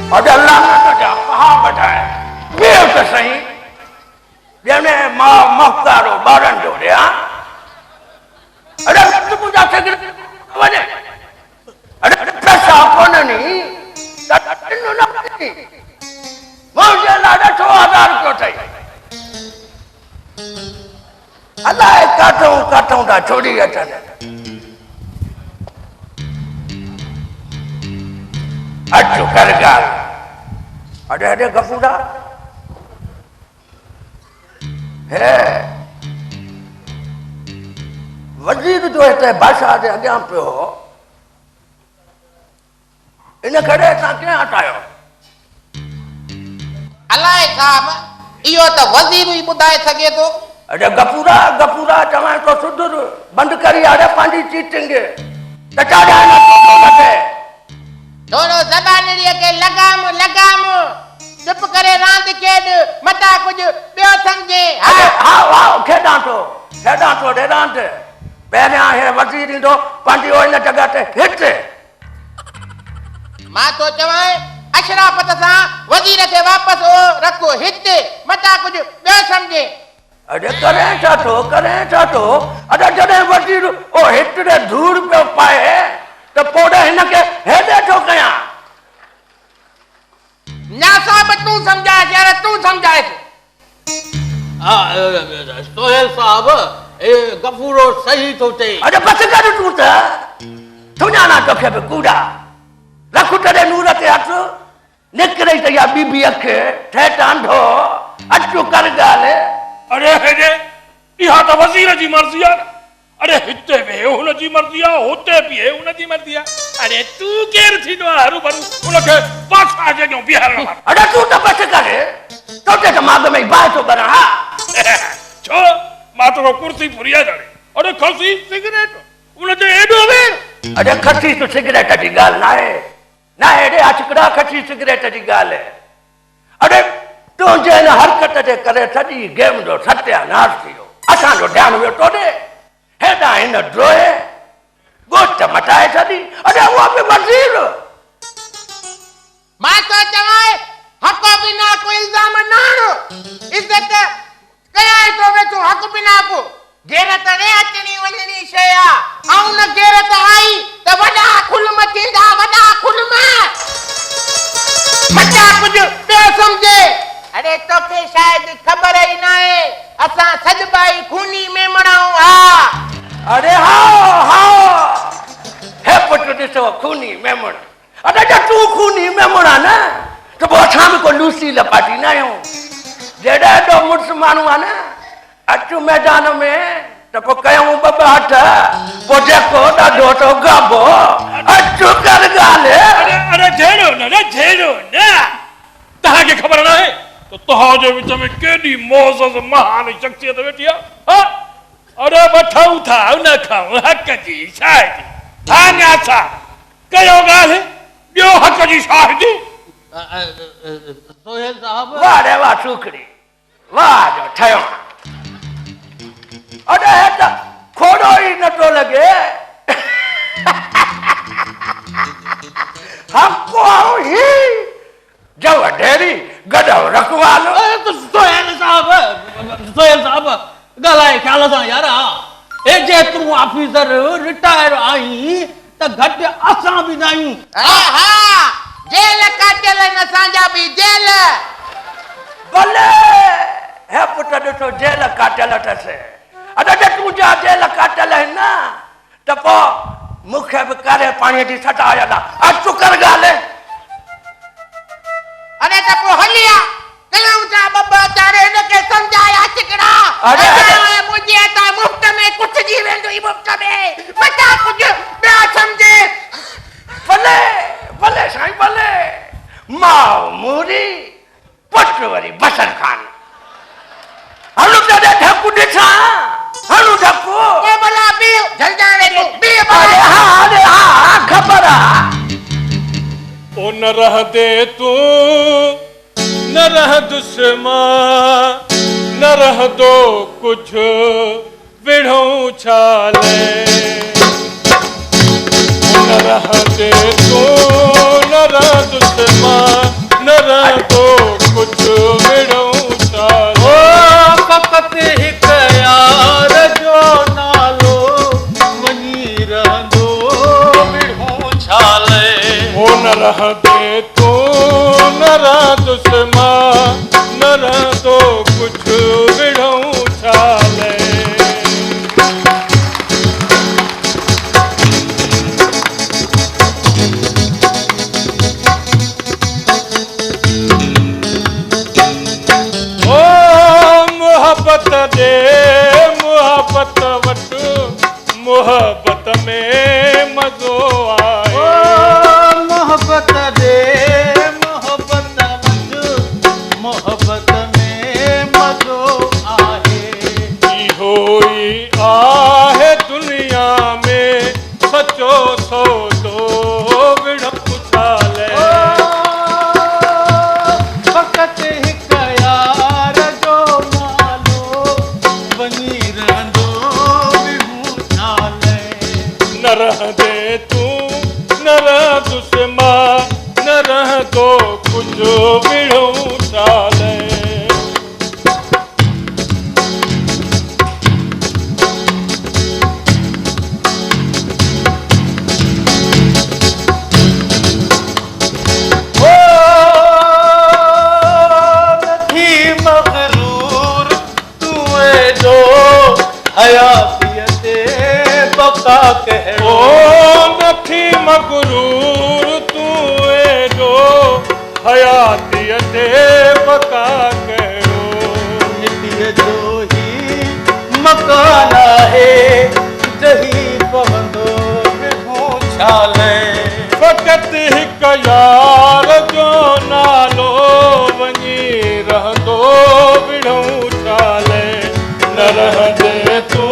और अल्लाह ने तो जा कहाँ बैठाए बेव तो सही जैसे माँ मख्तारो बारन जो रे हाँ अरे तू मुझे सेक्रेटरी बने अरे पैसा कौन नहीं तन्नू ना नहीं मुझे लाड़ा 6,000 क्यों चाहिए अल्लाह काटूं ता छोड़ी अचने अचो कर गाल अरे अरे गफूरा है वजीर जो है भाषा जे अॻियां पियो इन करे असां कीअं हटायो अलाए साहब इहो त वज़ीर ई ॿुधाए सघे थो अरे गफूरा चवां तो सुधर बंद करी आड़े पंहिंजी चीटिंग त चाड़िया न लॻे थोरो ज़बानड़ीअ खे लगाम चुप करे रांदि खेॾ मता कुझु ॿियो सम्झे हा खेॾां थो रे रांदि पहिरियां हे वज़ीर ईंदो पंहिंजी हिन जॻह ते हिते मां तो चवां अशराफत सां वज़ीर खे वापसि रखो हिते मता कुझु ॿियो सम्झे अरे करें छा थो अरे जॾहिं वज़ीर ओ हित रे धूड़ पियो पाए त पोइ हिनखे हेॾे थो कयां ना साहब तूं सम्झाए यार तूं सम्झाए सोहेल साहब ए गफूरो सही तो चई अरे बस कर तूं त सुञाणा तोखे बि कूड़ा रख तेरे नूर ते हथ निकिरे त या बीबी अखे ठेठ अंधो अचो कर ॻाल्हि अरे हेॾे इहा त वज़ीर जी मर्ज़ी आहे अरे हिते वेह हुन जी मर्ज़ी आहे हुते बीहे हुन जी मर्ज़ी आहे अरे तूं केरु थींदो आहे हरू भरू हुनखे पाछा जॻहियूं बीहारणो आहे अरे तूं त बस करे तोते त माग में बाहि थो भरण हा छो मां तोरो कुर्सी फुरिया ॼाणे अरे खसी सिगरेट हुनजे एॾो वेर अरे खसी तो सिगरेट जी ॻाल्हि न आहे रे अचकड़ा खसी सिगरेट जी ॻाल्हि आहे अरे तुंहिंजे हिन हरकत जे करे सॼी गेम जो सत्यानाश थी वियो असांजो ध्यानु वियो तोॾे हेॾां हिन ड्रोहे गोश्त मटाए छॾी अरे उहो बि वज़ीर मां तो चवां हक़ बिना को इल्ज़ाम न आणो इज़त कयां तो वेठो हक़ बिना को गैरत ने अचणी वञणी शइ आहे ऐं न गैरत आई त वॾा खुलम थींदा वॾा खुलम मचा कुझु ॿियो सम्झे अरे तोखे शायद ख़बर ई न आहे असां सॼबाई खूनी मेमणाऊं हा अरे हा हे पुट ॾिसो खूनी मेमण अरे तूं खूनी मेमण आहे न त पोइ असां बि को लूसी लपाटी न आहियूं जॾहिं एॾो मुड़ुसु माण्हू आहे न अचु मैदान में त पोइ कयूं ॿ हथ पोइ जेको ॾाढो तो गाबो अचु कर ॻाल्हि अरे झेड़ो न तव्हांखे ख़बर न आहे तो तव्हांजे विच में केॾी मोज़ज़ महान शख़्सियत वेठी आहे अरे वठूं था उन खां हक़ जी शाहिदी हाञा छा कयो ॻाल्हि ॿियो हक़ जी शाहिदी सोहेल साहब वाह रे वाह सुखड़ी वाह जो ठहियो अरे त खोड़ो ई नथो लॻे हक़ो ही जो ढेरी गॾो रखवाल सोहेल साहब ॻाल्हाए ख़्याल सां यार ए जेतिरो ऑफिसर रिटायर आई त घटि असां बि न आहियूं हा जेल काटियल आहिनि असांजा बि जेल भले हे पुट ॾिसो जेल काटियल अथसि अरे तूं जा जेल काटियल आहिनि न त पोइ मूंखे बि करे पाणीअ जी सटा आयल आहे अचु कर ॻाल्हि अरे त पोइ हलिया कयूं था बब्बा तारे हिनखे सम्झाया चिकड़ा अरे मुंहिंजे हथां मुफ़्त में कुझु जी वेंदो ई मुफ़्त में मता कुझु ॿिया सम्झे भले साईं भले मां मूरी पुट वरी बसर खान हलू त ढकू ॾिसां हलू ढकू ए भला बि जल्दा वेठो बि अरे हा ख़बर आहे ओ न रह दे तू न रह दुश्मन न रह दो कुछ विढ़ूं छाले न रह दे तू न रह दुश्मन रह दे तू न रह दुश्मन न रह तो कुछ विढ़ऊं छाले ओ मोहब्बत दे मोहब्बत वट मोहब्बत में मज़ो आए मोहब्बत दे मोहब्बत वट मोहब्बत में मज़ो आहे इहो ई आहे दुनिया में सचो सौदो विढ़प छाले फ़क़त हिक यार जो नालो बनी रहंदो विहूं छाले न रह दे तू न रह दुश्मन न रह तो कुछ विढ़ऊं छाले ओ नथी मग़रूर तू एॾो हयातीअ ते बका कहिड़ो ओ नथी मगरूर तू एॾो हयातीअ ते बका कहिड़ो मिटीअ जो ही मकान आहे जही पवंदो विहूं छाले फ़क़त हिक यार जो नालो वञी रहंदो विढ़ऊं छाले न रह दे तू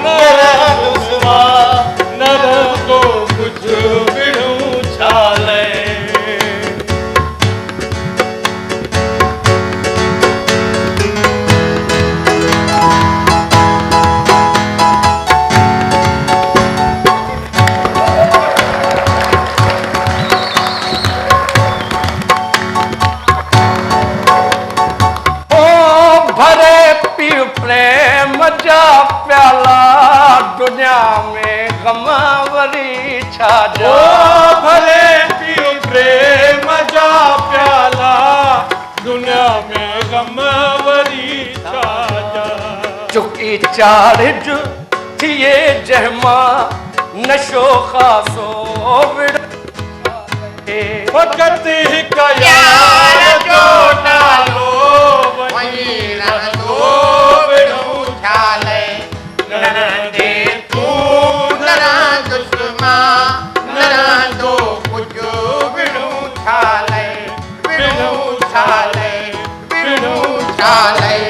न रह दुश्मन न रह तो कुछ विढ़ऊं छाले ओ भरे पीर प्रेम जा प्याला दुनिया में गम वरी छा ओ जा भले पियो प्रेम जा प्याला दुनिया में गम वरी छाजा चुकी चार्ज थिए जहमा नशो खासो विड़ फ़क़त हिक यार जो नालो वञी रहंदो विढ़ऊं छाले न रह दे तू न रह दुश्मन न रह तो कुछ विढ़ूं छाले विढ़ूं छाले विढ़ूं छाले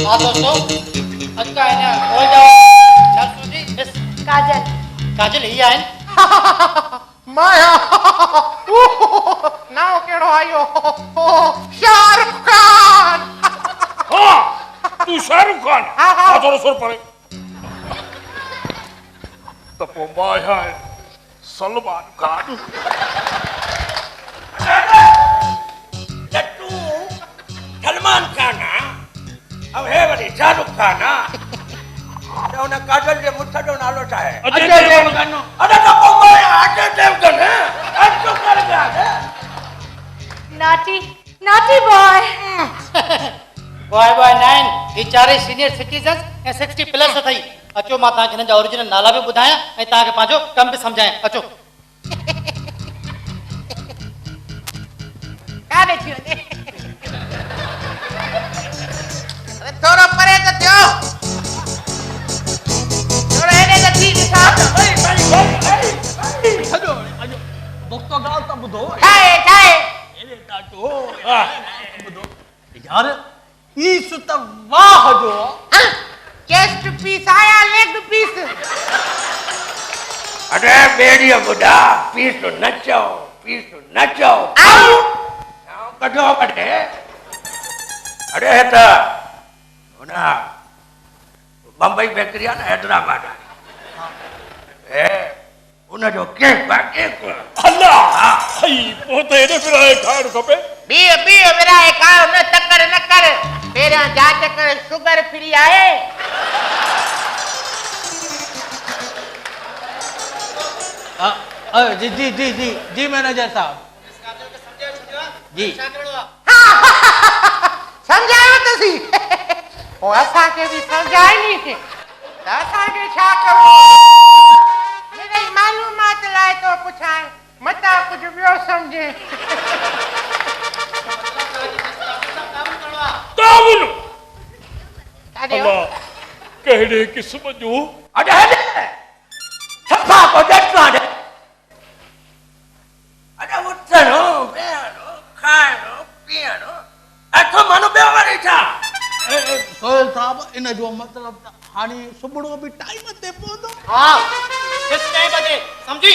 हाँ दोस्तों आज का है ना हो जाओ नक्सू जी मिस काजल काजल ही आए माया नाव केड़ो आयो शाहरुख खान हाँ तू शाहरुख खान आ थोड़ा सुर पड़े तो पो माया है सलमान खान लट्टू सलमान खान अब है वरी शाहरुख खान तो उन काजल जे मुठ जो नालो छा है अजय अजय देवगन देवगन अरे तो को मैं अजय देवगन अच्छो कर गया नाटी नाटी बॉय बॉय बॉय 9 ये चारे सीनियर सिटीजन ऐं 60 प्लस अथई अचो मां तव्हांखे हिननि जा ओरिजिनल नाला बि ॿुधायां ऐं तव्हांखे पंहिंजो कम बि सम्झायां अचो का बैठी वञे अरे थोरो परे त थियो थोरो हेॾे त थी ॾिसां छॾो अॼु दोस्तो ॻाल्हि त ॿुधो ठाहे ठाहे एॾे ॾाढो ॿुधो यार पीस त वाह जो चेस्ट पीस आया लेग पीस अरे बेड़िया बुढ़ा पीस न चओ आऊ कढो कढे अरे है त उना बम्बई बेकरी आहे न हैदराबाद ए उन जो केक अल्लाह हई पोइ त हेॾे फिराए खाइणु खपे बीह बीह विराए खाओ आहे जी जी जी जी जी मैनेजर साहब जी सम्झायो तसी ओ असांखे बि सम्झाई नी त असांखे छा करो मिड़ई मालूमात लाइ तो पुछां मता कुझु ॿियो सम्झे काबुल काॾे अल्लाह कहिड़े क़िस्म जो अरे सफा को डटना दे अरे उठनो बेहनो खानो पियनो अथो मानो बेवारी था सोहेल साहब इन जो मतलब हाणे सुबुह बि टाइम ते पहुंदो हाँ फिक्स 9 बजे समझी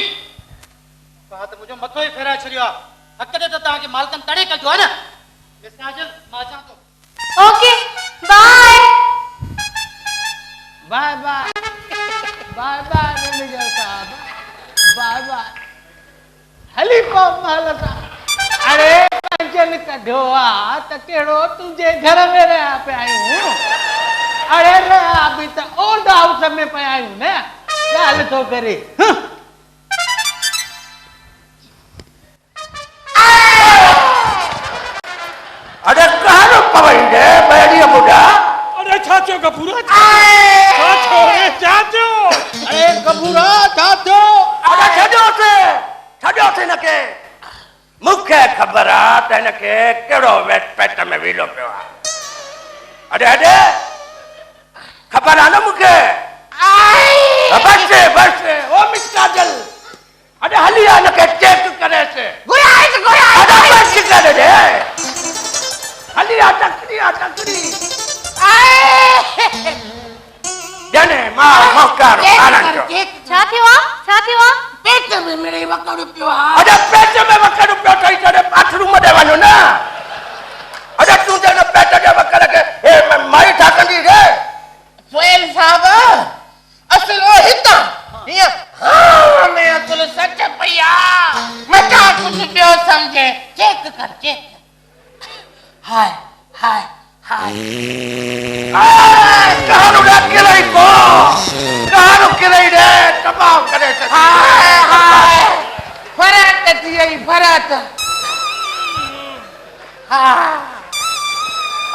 बात मुझे मथो ही फेरा छरियो हक दे त ताके मालकन तड़े कजो है ना मिस्टर मां जा तो okay bye bye bye bye bye manager साहब बाय बाय हली को मालका अरे पेंशन कढो आ त केड़ो तुझे घर में रहा पे आयूं अरे रे अभी तो ओल्ड हाउस में पे आयूं ने गाल तो करे अरे कहां पवई दे बैरिया बुढ़ा अरे चाचो कपूरा चाचो रे चाचो अरे कपूरा चाचो अरे छॾियो थे न के मूंखे ख़बर आहे त हिनखे कहिड़ो वेट पेट में वीलो पियो आहे अरे ख़बर आहे न मूंखे बस ओ मिस काजल अरे हली आहे हिनखे चेक करेसि अरे बस करे दे हली आहे टकरी ॼणे मां मोकारो आनंद छा थियो आहे पेट में मिड़ई वकड़ पियो आहे अरे पेट में वकड़ पियो ठही करे बाथरूम में वञो न अरे तूं जन पेट जे वकड़ के ए माई छा कंदी रे सोहेल साहब असल ओ हिता हिय हां मैं अकुल सच पया मता कुछ ॿियो समझे चेक कर चेक हाय हाय हाय कहां रे किरई को कहां किरई रे तबाह करे छॾी हाय हाय फरात थी आई फरात हां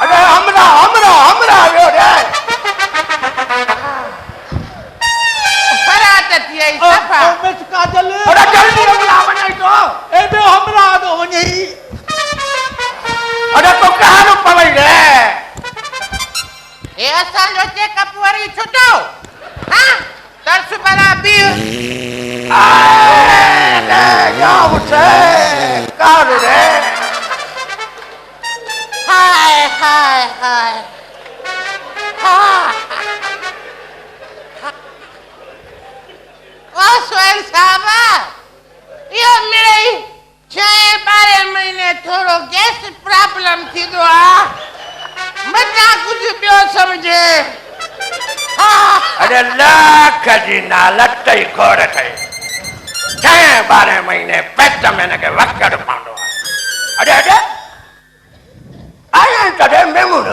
अरे हमरा वियो रे फरात थी आई सफा मिस काजल अरे जल्दी हमरा वञई तो ए बे हमरा तो वञई अरे तो कहां पवई रे ए असांजो चेकअप वरी छुटो हां तरस भला पीउ अरे या उठे कारू रे हाय हाय हाय हाय ओ सोहेल साहब यो मिड़ई 6-12 महीने थोड़ो गैस प्रॉब्लम थी दो मता कुछ ॿियो समझे अरे लाख जी ना लटई खोड़ थई 6-12 महीने पेट में न के वकड़ पांडो अरे आया तडे मेमून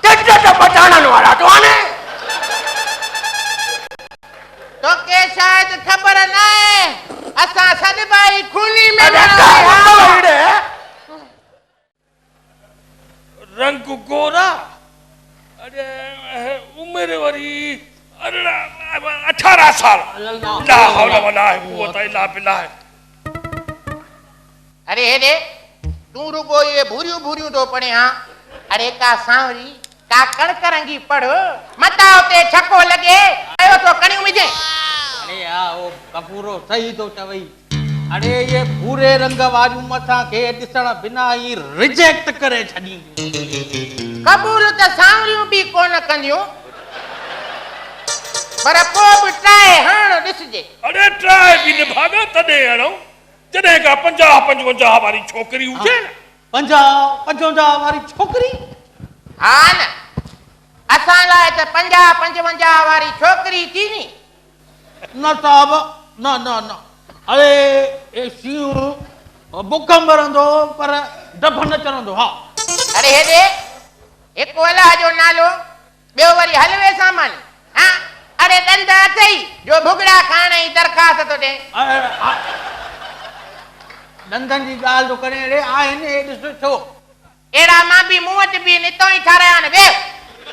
तेज तो बचाणन वाला तो आने तो के शायद खबर न है असा सद भाई खूनी में अरे कहां रे रंग गोरा अरे उम्र वरी 18 साल ला हौला वला कुव्वत इल्ला बिल्लाह अरे हेडे तू रुगो ये भूरियूं भूरियूं तो पढ़े हां अरे का सांवरी का कणकरंगी पढ़ मता उते छको लगे आयो तो कणी मुझे अरे यार वो कपूरो सही तो चवई अरे ये भूरे रंग वारियूं मथां खे ॾिसण बिना ही रिजेक्ट करे छॾी कबूल त सांवरियूं भी कोन कंदियूं पर को भी ट्राई हण ॾिसजे अरे ट्राई भी न भागा तडे हणो जडे का 50-55 वारी छोकरी हुजे न 50-55 वारी छोकरी हा न असां लाइ त 50-55 वारी छोकरी थी नी न साहब न अरे ए सियो बुख मरंदो पर डब न चरंदो हा अरे हेडे हिकु अलाह जो नालो, ॿियो वरी हलवे सामान। हाँ, अरे ॾंद अथई जो भुगड़ा खाइण जी दरख़्वास्त थो ॾे। ॾंदनि जी ॻाल्हि थो करे रे, आहिनि हेॾि सुठो। अहिड़ा मां बि मूं वटि बि नितो ई ठाराया आहिनि। वे,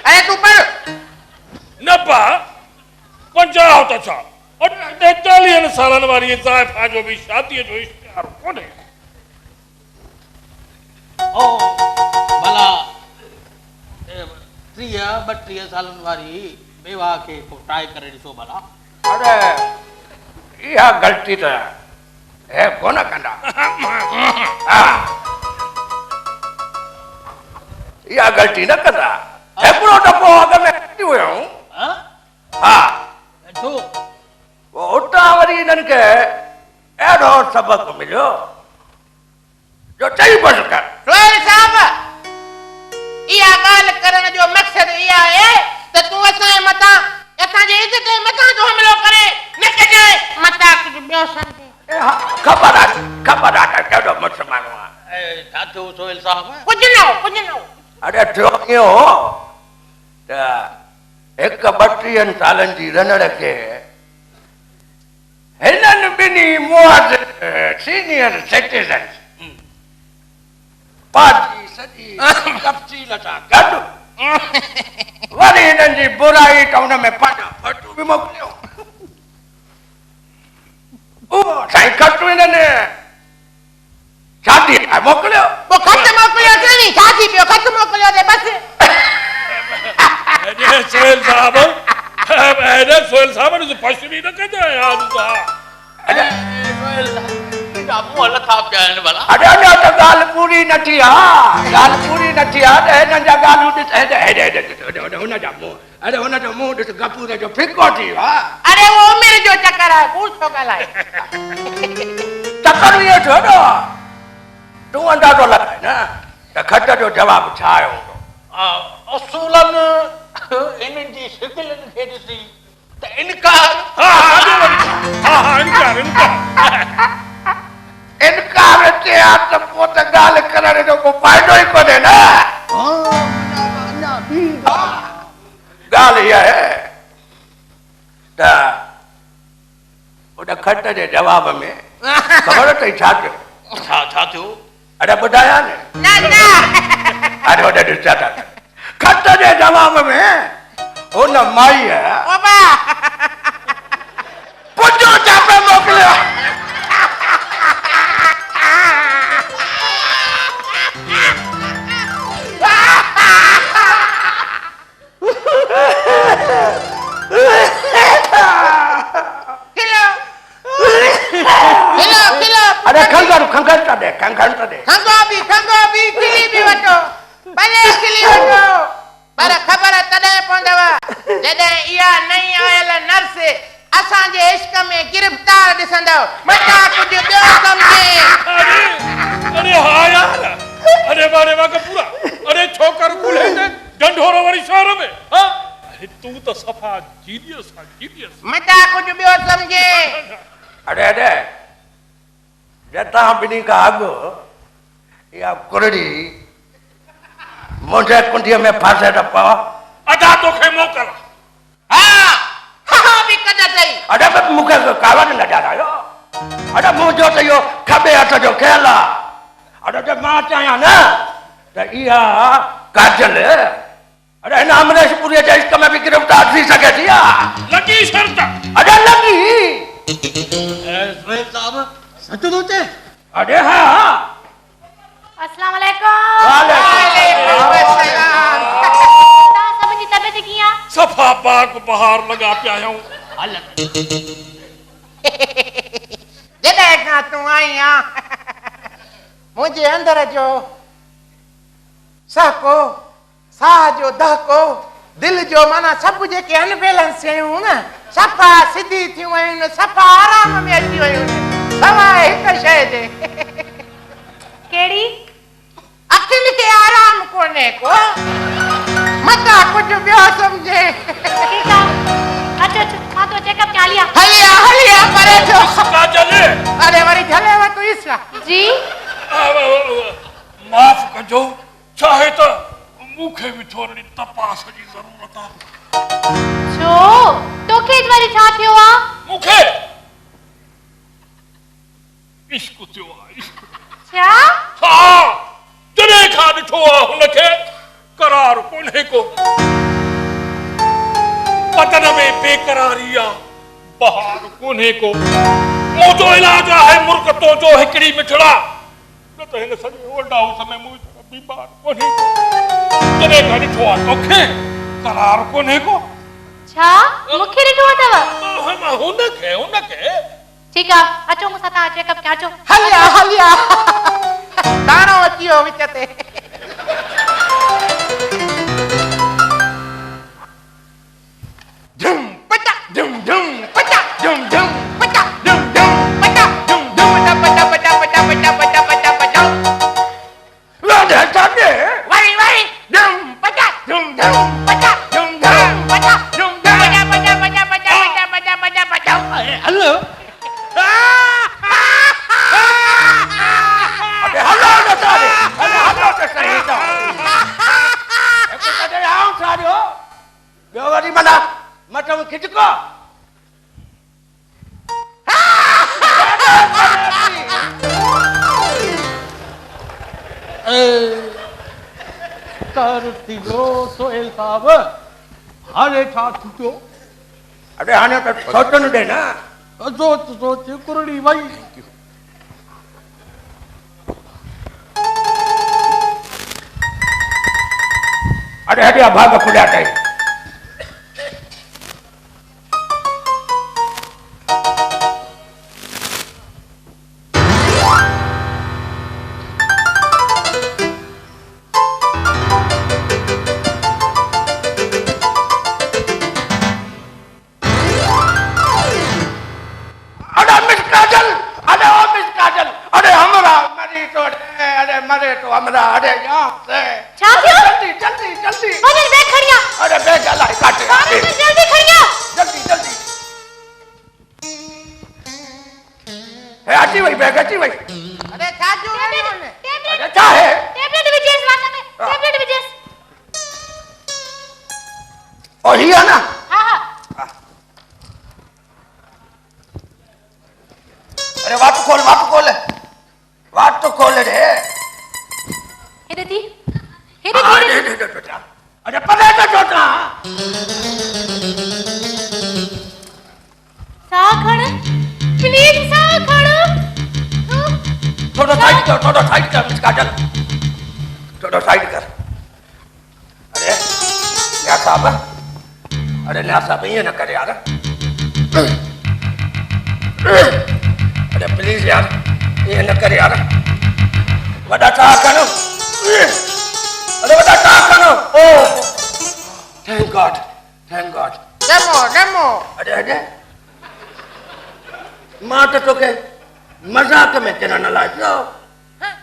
अरे तूं पढ़। न पा 50 त छा, 40 सालनि वारी ज़ाइफ़ा जो बि शादीअ जो इश्तिहार कोन्हे। ओ भला 30-32 सालनि वारी बेवा खे को ट्राई करे ॾिसो भला। अरे इहा ग़लती त है कोन कंदा। इहा ग़लती न कंदा। हिकिड़ो दफ़ो अॻ में अची वियो। हा, छो? उतां वरी हिननि खे अहिड़ो सबक़ मिलियो जो चई बसि कर। सोहेल साहब, इहा ॻाल्हि करण जो मक़सदु इहा आहे त तूं असांजे मथां, असांजे इज़त जे मथां जो हमिलो करे न कजे मथां कुझु ॿियो सम्झे। ख़बर आहे कहिड़ो मुस्लमान आहे। छा थियो सोहेल साहब? कुझु न हो, कुझु न हो। अरे थियो इहो त 31 सालनि जी रनड़ खे हिननि ॿिन्ही मुआज़ सीनियर सिटीज़न पाजी सॼी तफ़सील सां गॾु वरी हिननि जी बुराई त हुन में पंहिंजा फटू बि मोकिलियो। उहो साईं खटू हिननि शादी लाइ मोकिलियो। पोइ खत मोकिलियो अथई, छा थी पियो? खत मोकिलियो अथई बसि। सोहेल साहब ने पश्चिमी न कजा यार सा। अरे सोहेल साहब मुंह लथा पिया आहिनि भला। अरे अञा त ॻाल्हि पूरी न थी आहे, ॻाल्हि पूरी न थी आहे त हिननि जा ॻाल्हियूं ॾिस। हुनजा मुंहुं, अरे हुनजो मुंहुं ॾिस, गपूर जो फिको थी वियो आहे। अरे वो उमिरि जो चकर आहे, कूड़ छो ॻाल्हाए? चकर इहो थियो न, तूं अंदाज़ो लॻाए न त खट जो जवाबु छा आयो हूंदो। असूलन इन्हनि जी शिकिलनि खे ॾिसी त इनकार। इनकार थिए हा त पोइ त ॻाल्हि करण जो को फ़ाइदो ई कोन्हे न। ॻाल्हि इहा आहे त उन खट जे जवाब में ख़बर अथई छा थियो? छा थियो? अरे ॿुधायां न। अरे होॾे ॾिस छा था कनि। खट जे जवाब में हुन माईअ पुॼो चापे मोकिलियो। अरे खंघर था दे। खंघो बि खिली बि वठो, भले खिली वठो, पर ख़बर तॾहिं पवंदव जॾहिं इहा नई आयल नर्स असांजे इश्क में गिरफ़्तार ॾिसंदव। मता कुझु ॿियो सम्झे। अरे हाँ यार, अरे बारे वाह पूरा। अरे छोकर कुल्हे ने ढंढोरो वारी शहर में। हाँ, अरे तू तो सफा जीनियस। मता कुझु ॿियो सम्झे। अरे जतां ॿिन्ही खां अॻु इहा कुरड़ी मुंहिंजे कुंडीअ में फासे त पव। अदा तोखे मोकल। हाँ बि कढ अथई। अरे मूंखे कावड़ न ॾियारायो। अरे मुंहिंजो त इहो खॿे हथ जो खेल आहे। अरे त मां चाहियां न त इहा काजल अरे हिन अमरेशपुरीअ जे इश्क में बि गिरफ़्तार थी सघे थी। लगी शर्त। अरे लगी। सोहेल साहब सच थो चए? अरे हाँ। अस्सलाम वालेकुम। तव्हां सभिनी जी तबियत कीअं आहे? सफा पाक बहार लगा पिया आहियूं। जॾहिं खां तूं आई आहे मुंहिंजे अंदर जो सहको, साह जो दहको, दिलि जो माना सभु जेके अनबैलेंस शयूं न सफ़ा सिधी थियूं आहिनि, सफ़ा आराम में अची वियूं आहिनि सवाइ हिकु शइ जे। कहिड़ी? अखियुनि खे आराम कोन्हे को। मता कुझु ॿियो सम्झे। ठीकु आहे, अचो मां तो चेकअप कयां। हलिया परे थियो। काजल अरे वरी झलेव तूं ईसा जी माफ़ कजो, चाहे तो मूंखे भी थोड़ी तपास जी ज़रूरत आहे छो तोखे इस बारी छा थियो आ मूंखे इश्क थियो आहे इश्क छा हा जॾहिं खां ॾिठो आहे हुनखे करार कोन्हे को बदन में बेकरारी आहे बहार कोन्हे को मुंहिंजो इलाज आहे मुर्ग तो जो हिकिड़ी मिठड़ा न त हिन सॼे ओल्ड हाउस में मूं बीमार कोन्हे को जॾहिं खां ॾिठो आहे तोखे करार कोन्हे को छा मूंखे ॾिठो अथव हुनखे ठीकु आहे अचो मूंसां तव्हां चेकअप कया अचो हलिया हलिया दाणो अची वियो विच ते झुम पटा झुम झुम पटा झुम झुम पटा झुम झुम पटा झुम झुम पटा पटा पटा पटा पटा पटा पटा राधे साधे वरी वरी झुम पटा झुम झुम पटा झुम झुम पटा झुम झुम पटा पटा पटा पटा पटा पटा पटा हेलो अरे हल्ला न साधे अरे हल्ला तो सही था एक कदे आऊं साधो ॿियो वरी मना मटम खिचको कर थियो सोहेल साहब हाणे छा थियो अरे हाणे त सोचण ॾे न सोच सोच कुरड़ी वई अरे हटिया भाग खुलिया टाइम मरे तो हमरा अरे यहाँ से छा थियो जल्दी जल्दी जल्दी वञ बैग खड़िया अरे बैग अलाए काटे जल्दी खड़िया जल्दी जल्दी है अची वई बैग अची वई अरे छा जो अरे छा है टेबलेट विजेस वाला में टेबलेट विजेस ओ ही है ना हां हां अरे वाट तो खोल रे हे दी बेटा अरे पले तो छोटा साखड़ प्लीज साखड़ थोड़ा साइड कर मिस काजल थोड़ा साइड कर अरे न्या साहब ये न करे यार अरे प्लीज यार ये न करे यार वड़ा चाह करो अरे वड़ा चाह करो ओ थैंक गॉड डेमो अरे मां तो तोके मजाक में तेरा न लाजो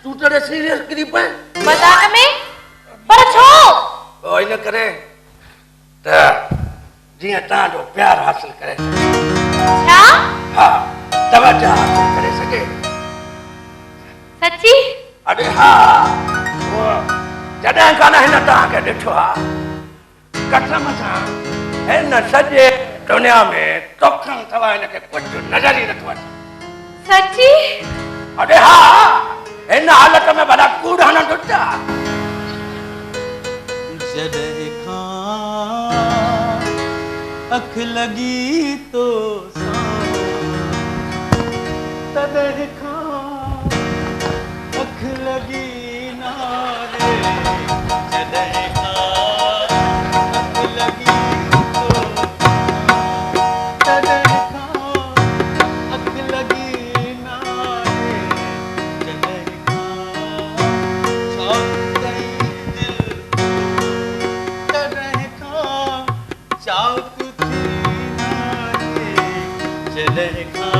तू तेरे सीरियस करी पे मजाक में पर छो ओ इन करे त जिया ता जो प्यार हासिल करे छा हां तवज्जो हासिल करे सके सच्ची अरे हाँ वो जॾहिं खां हिन तव्हांखे ॾिठो आहे कसम सां हिन सॼे दुनिया में तोखां सवाइ हिनखे कुझु नज़र ई नथो अचे सच्ची अरे हाँ हिन हालत में भला कूड़ा न ॾुचा जॾहिं खां अख लॻी तो तॾहिं खां अख लॻी नारे जॾहिं खां अख लॻी तो तॾहिं खां अख लॻी नारे जॾहिं खां शौक़ कई दिल तॾहिं खां शौक़ थी नारे जॾहिं खां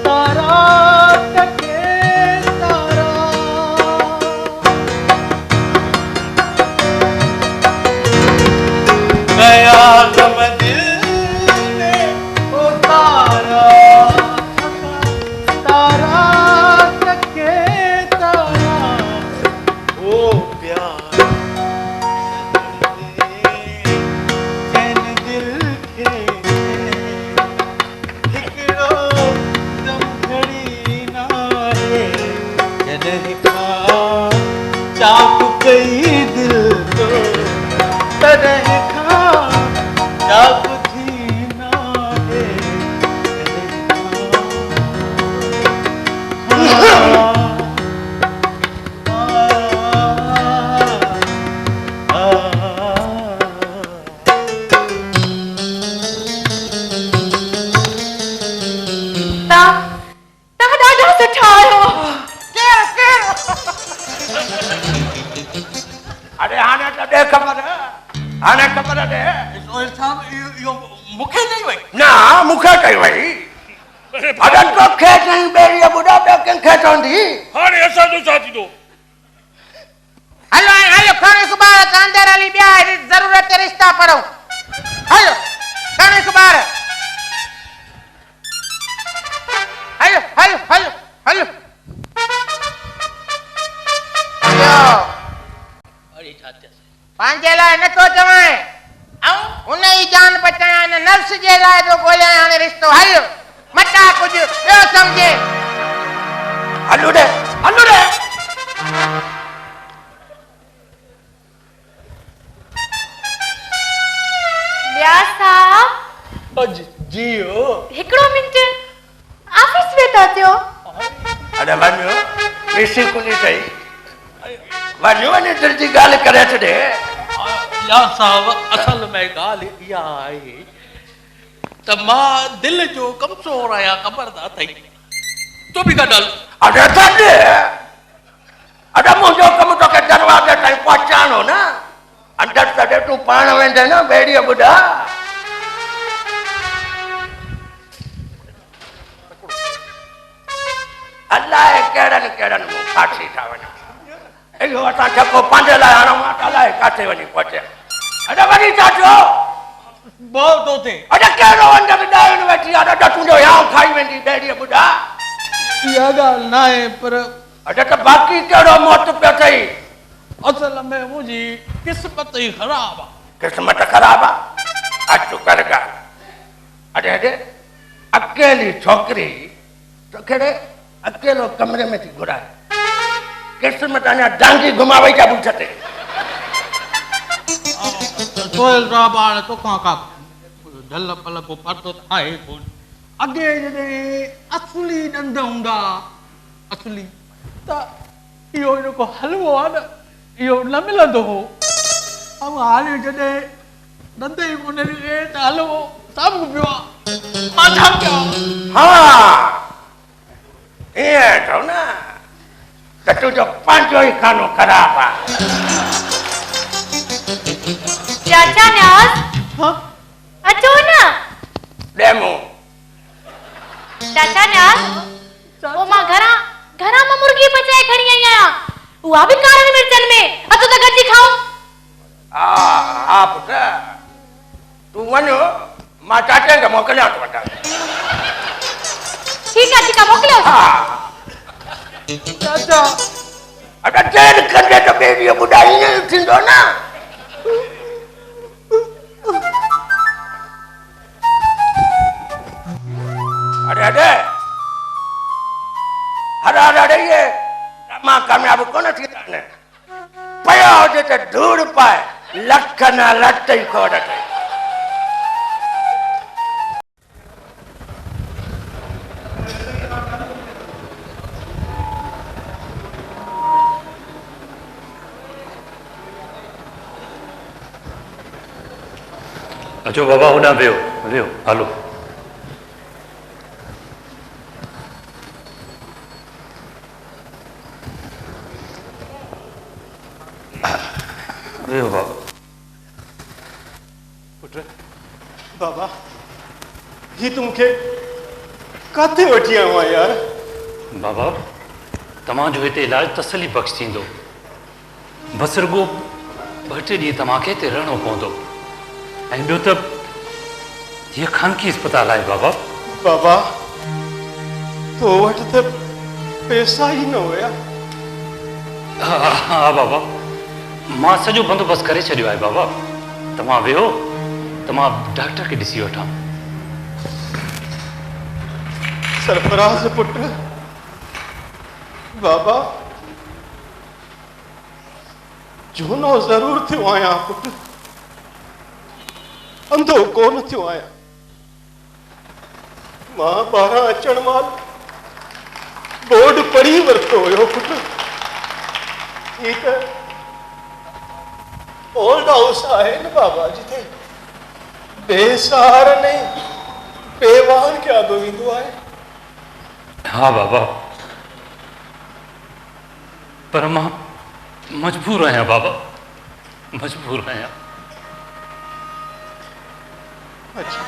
तारा जॾहिं खां चाक थी नाहे तव्हां ॾाढा सुठा आहियो। केरु केरु अरे हाणे त ॾे ख़बर हाणे ख़बर ॾे सोहेल साहब इहो मूंखे ॾेई वई न मूंखे कई वई अरे तोखे चई ॿेड़ीअ ॿुधा ॿियो कंहिंखे चवंदी हाणे असांजो छा थींदो? हलो हलो खणी सुभाणे त अंदर हली ॿिया ज़रूरत रिश्ता पढ़ो हलो खणी सुभाणे हलो हलो हलो हलो हलो अरे छा थियसि? पंहिंजे लाइ नथो चवां ऐं उन जी जान बचायां न नर्स जे लाइ थो ॻोल्हियां हाणे रिश्तो हलो मटा कुझु ॿियो सम्झे हलू ॾे हलू ॾे व्यास साहब जियो हिकिड़ो मिंट ऑफिस में था थियो। अरे वञो ॾिसी कुनी सही वञो वञी दिलि जी ॻाल्हि करे छॾे या साहब असल में ॻाल्हि इहा आहे त मां दिलि जो कमज़ोर आहियां ख़बर त अथई तूं बि गॾु हल अरे छॾे अरे मुंहिंजो कमु तोखे दरवाज़े ताईं पहुचाइणो न अंदर तॾहिं तूं पाण वेंदे न ॿेड़ीअ ॿुधा अलाए कहिड़नि कहिड़नि मूं फासी था वञूं इहो असां छको पंहिंजे लाइ हणूं अलाए काथे वञी पहुचे अरे वरी छा थियो बहुत थो थिए अरे कहिड़ो अंदरि ॾाइण वेठी आहे अॼु तुंहिंजो याव खाई वेंदी ॿेड़ीअ ॿुधा इहा ॻाल्हि न आहे पर अॼु त बाक़ी कहिड़ो मौत पियो अथई असल में मुंहिंजी क़िस्मत ई ख़राबु आहे। क़िस्मत ख़राब आहे अचु कर ॻाल्हि अरे अरे अकेली छोकिरी तोखे अकेलो कमरे में थी घुराए क़िस्मत अञा डांगी घुमावई था पुछ ते सोहेल साहब हाणे तोखां का झल पल को पतो त आहे कोन अॻे जॾहिं असली ॾंद हूंदा असली त इहो जेको हलवो आहे न इहो न मिलंदो हो ऐं हाणे जॾहिं ॾंद ई कोन ॾिने त हलवो सभु पियो आहे मां छा कयां हा ईअं चओ न त तुंहिंजो पंहिंजो ई खानो ख़राब आहे चाचा न्यास हाँ? अचो न ॾे मूं चाचा न्यास ओ मां घरा मां मुर्गी पचाए खणी आई आहियां उहा बि कारनि मिर्चनि में अचो त गॾिजी खाऊं। हा पुट तूं वञो मां चाचे खे मोकिलियां थो वठां ठीकु आहे मोकिलियो। हा चाचा अगरि देरि कंदे त ॿेड़ीअ ॿुधा ईअं ई थींदो न अरे अरे अरे इहे मां कामयाब कोन थी आहिनि पियो हुजे त धूड़ पाए लख न लट ई खोड़ अथई अचो बाबा होॾां वियो वियो हलो वियो बाबा पुट बाबा ही तूं मूंखे किथे वठी आयो आहे यार बाबा तव्हांजो हिते इलाजु तसली बख़्श थींदो बसि रुॻो 2-3 ॾींहं तव्हांखे हिते रहणो पवंदो ऐं ॿियो त हीअ ख़ानगी अस्पताल आहे बाबा बाबा तो वटि त पैसा ई न हुया हा बाबा मां सॼो बंदोबस्तु करे छॾियो आहे बाबा तव्हां वियो त मां डॉक्टर खे ॾिसी वठां सरफराज़ पुट बाबा झूनो ज़रूर थियो आहियां पुट अंधो कोन थियो आहियां। मां ॿाहिरां अचण महिल बोर्ड पढ़ी वरितो हुयो पुटु। ही त ओल्ड हाउस आहे न बाबा, जिथे बेसहार ने बेवान क्या दो वेंदो आहे। हाँ बाबा, पर मां मजबूर आहियां बाबा, मजबूर आहियां। अच्छा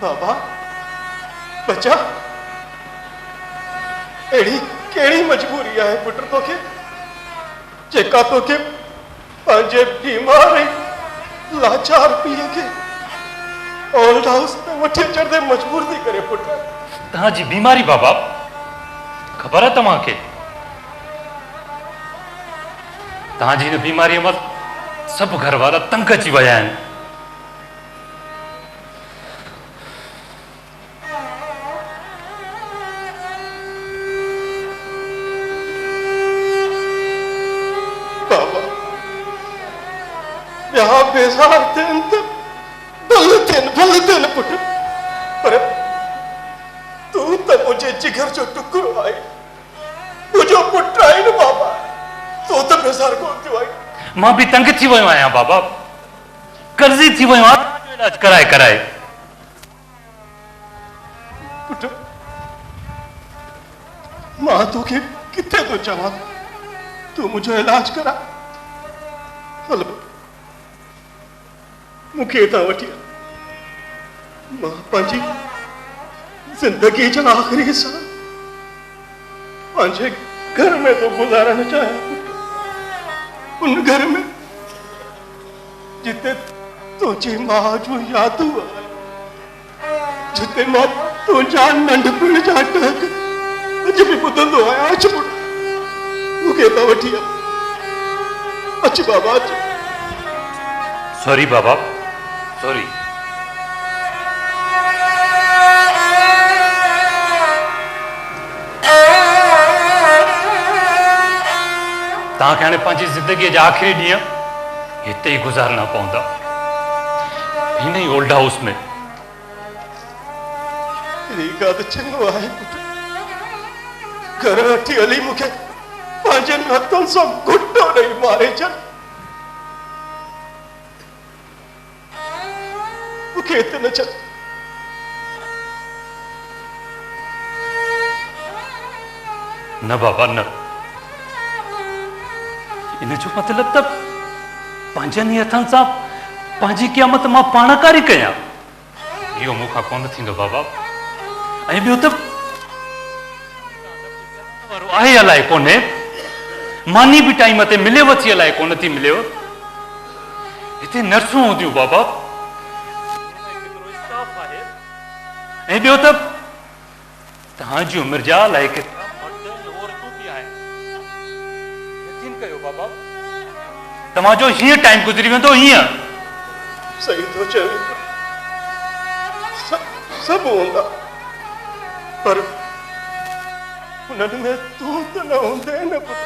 बाबा बचा, अहिड़ी कहिड़ी मजबूरी आहे पुट तोखे जेका तोखे पंहिंजे बीमार ऐं लाचार पीउ खे ओल्ड हाउस में वठी अचण ते मजबूर थी करे पुट। तव्हांजी बीमारी बाबा ख़बर आहे तव्हांखे? तव्हांजी हिन बीमारीअ मां सभु घर वारा तंग अची विया आहिनि। बाबा ॿिया बेज़ार थियनि त भले थियनि पुट, पर तूं त मुंहिंजे जिगर जो टुकड़ो आहे, मुंहिंजो पुटु आहे न बाबा। तूं त बेज़ार कोन थियो आहे। मां बि तंग थी वियो आहियां बाबा, कर्ज़ी थी वियो आहियां तव्हांजो इलाज कराए कराए। पुट मां तोखे किथे थो चवां तूं मुंहिंजो इलाज करा। हल मूंखे हितां वठी आ। मां पंहिंजी ज़िंदगी जा आख़िरी साल पंहिंजे घर में तो गुज़ारणु चाहियां। उन घर में जिते तुंहिंजी मां जूं यादूं आहिनि, जिते मां तुंहिंजा नंढपण जा टहक अॼु बि ॿुधंदो आहियां। अच पुट मूंखे हितां वठी आ। अच बाबा अच। सॉरी बाबा, सॉरी। तव्हांखे हाणे पंहिंजी ज़िंदगीअ जा आख़िरी ॾींहं हिते ई गुज़ारणा पवंदा, हिन ई ओल्ड हाउस में। रीगा त चङो आहे पुट, घर वठी हली मूंखे पंहिंजे हथनि सां घुटो ॾेई मारे छॾ। मूंखे हिते न छॾ। न बाबा न, इन जो मतिलब त पंहिंजनि हथनि सां पंहिंजी क़यामत मां पाणकारी कयां, इहो मूंखां कोन थींदो बाबा। ऐं ॿियो त आहे अलाए कोन्हे, मानी बि टाइम ते मिलेव थी अलाए कोन थी मिलेव। हिते नर्सूं हूंदियूं बाबा, ऐं ॿियो त तव्हांजी उमिरि जा अलाए केतिरा मर्द ऐं औरतूं बि आहिनि। यकीन कयो बाबा, तव्हांजो हीअं टाइम गुज़री वेंदो हीअं। सही तो चवे, सभु हूंदा, पर उन्हनि में तूं त न हूंदे न पुट।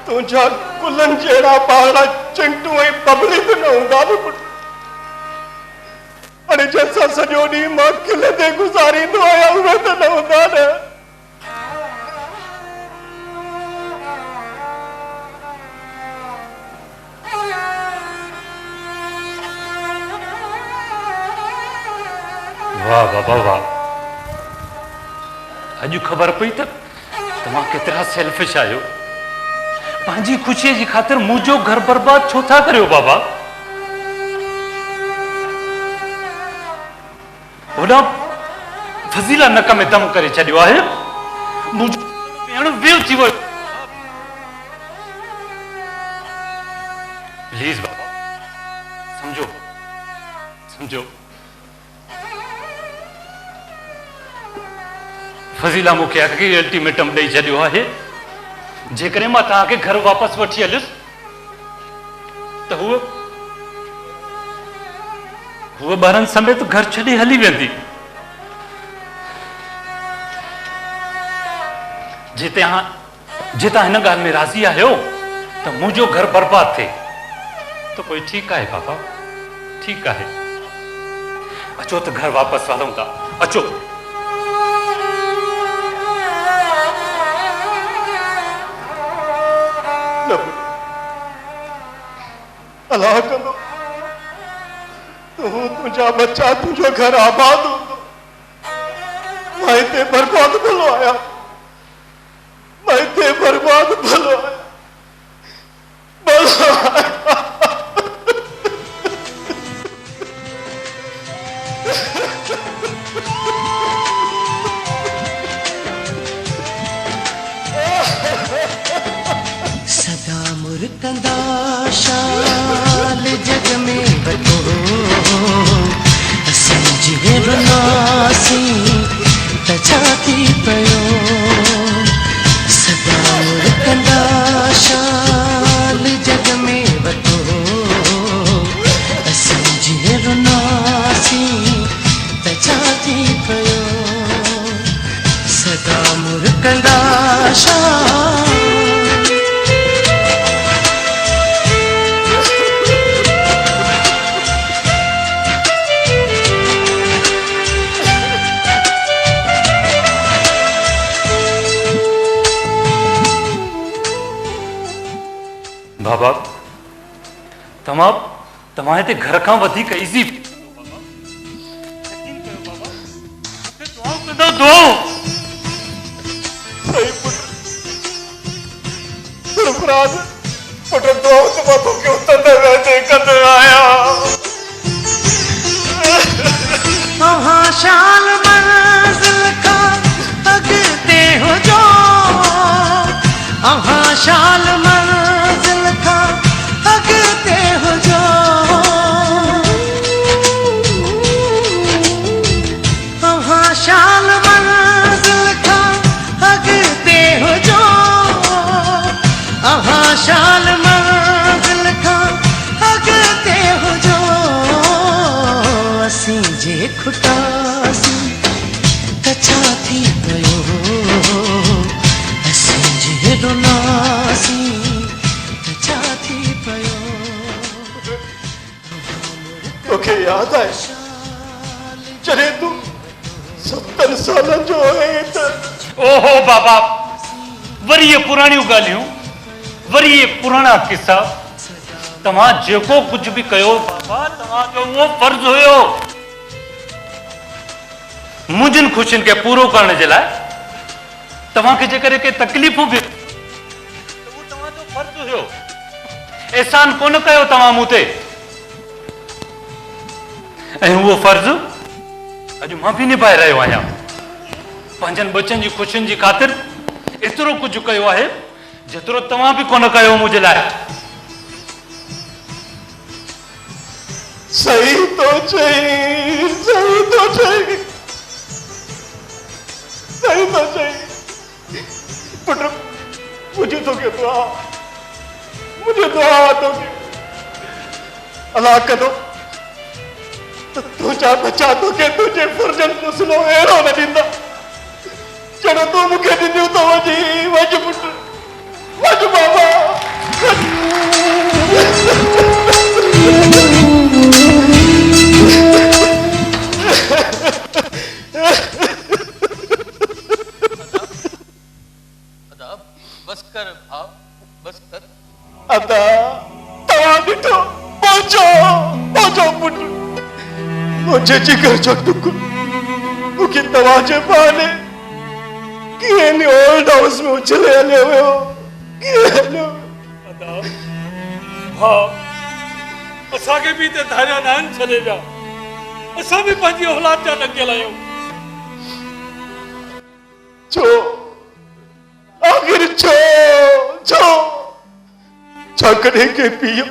तुंहिंजा गुलनि जहिड़ा ॿार चिंटू ऐं बबली त न हूंदा न पुट। अड़े जंहिंसां सॼो ॾींहुं मां खिलंदे गुज़ारींदो आहियां उहे त न हूंदा न। वाह बाबा वाह, अॼु ख़बर पई त तव्हां केतिरा सेल्फिश आहियो। पंहिंजी ख़ुशीअ जी ख़ातिर मुंहिंजो घर बर्बाद छो था करियो बाबा? होॾा फज़ीला नक में दम करे छॾियो आहे, मुंहिंजो भेण वेव थी वियो। प्लीज़ बाबा समझो समझो। फज़ीला मूंखे आख़िरी अल्टीमेटम ॾेई छॾियो आहे, जेकॾहिं मां तव्हांखे घर वापसि वठी हलियुसि त हूअ ॿारनि समेत घर छॾे हली वेंदी। जिता हिन ॻाल्हि में राज़ी आहियो त मुंहिंजो घर बर्बाद थिए तो कोई ठीक है पापा, ठीक है। अचो तो घर वापस हलूं था, अचो। अलाह कंदो तू तुझा बच्चा तुझो घर आबाद हूंदो। मैं हिते बर्बाद भलो आया, मैं हिते बर्बाद भलो आया, भलो आया। सदा मुर्कंदा शाल जग में बतो समझे बनासी तजाती पयो। सदा मुर्कंदा शाल जग में बतो समझे बनासी तजाती पयो। सदा मुर्कंदा शाल बाबा तमाम हिते घर खां वधीक इज़ी सरफराज पुट दो तो के उतरने रहते कदे आया। हाँ शाल मंजिल का अगते हो जो, हाँ शाल मंजिल का अगते हो जो। हाँ शाल मंजिल का अगते हो जो, हाँ शाल मंजिल का अगते हो जो। असी जे खुटासी कछा थी पयो, असी जे रुनासी कछा थी पयो। तोखे याद है जॾहिं तू 70 साल जो है त ओहो बाबा, वरी ये पुराणियूं ॻाल्हियूं, वरी ये पुराणा किस्सा। तव्हां जेको कुछ भी कयो बाबा, तव्हांजो उहो फर्ज़ हुयो मुंहिंजनि ख़ुशियुनि खे पूरो करण जे लाइ। तव्हांखे जेकर के तकलीफ़ूं बि त उहो तव्हांजो फर्ज़ हुयो। एहसान कोन कयो तव्हां मूं ते, ऐं उहो फर्ज़ अॼु मां बि निभाए रहियो आहियां। पंहिंजनि बचनि जी ख़ुशियुनि जी ख़ातिर एतिरो कुझु कयो आहे जेतिरो तव्हां बि कोन कयो मुंहिंजे लाइ। सही तो चई, सही तो चई, सही तो चई। पुट मुझे तो के दुआ, मुझे दुआ तो के अल्लाह कदो तुझा बच्चा तो के तुझे फर्जन पुसलो एरो न दिंदा जड़ो तू मुखे दिंदियो तो वजी वज पुट वज बाबा। बस कर भाव, बस कर। अदा तवा दिठो पहुंचो पहुंचो पुट मुझे जिगर जो टुकड़ो मुखे तवा जे पाने कि ओल्ड हाउस में उछले हले हुए हो कि हले अदा भाउ असांखे बि हिते धारिया न आहिनि छॾे विया। असां बि पंहिंजी औलाद जा लॻियल आहियूं। छो आखिर छो छो छा कॾहिं के पीउ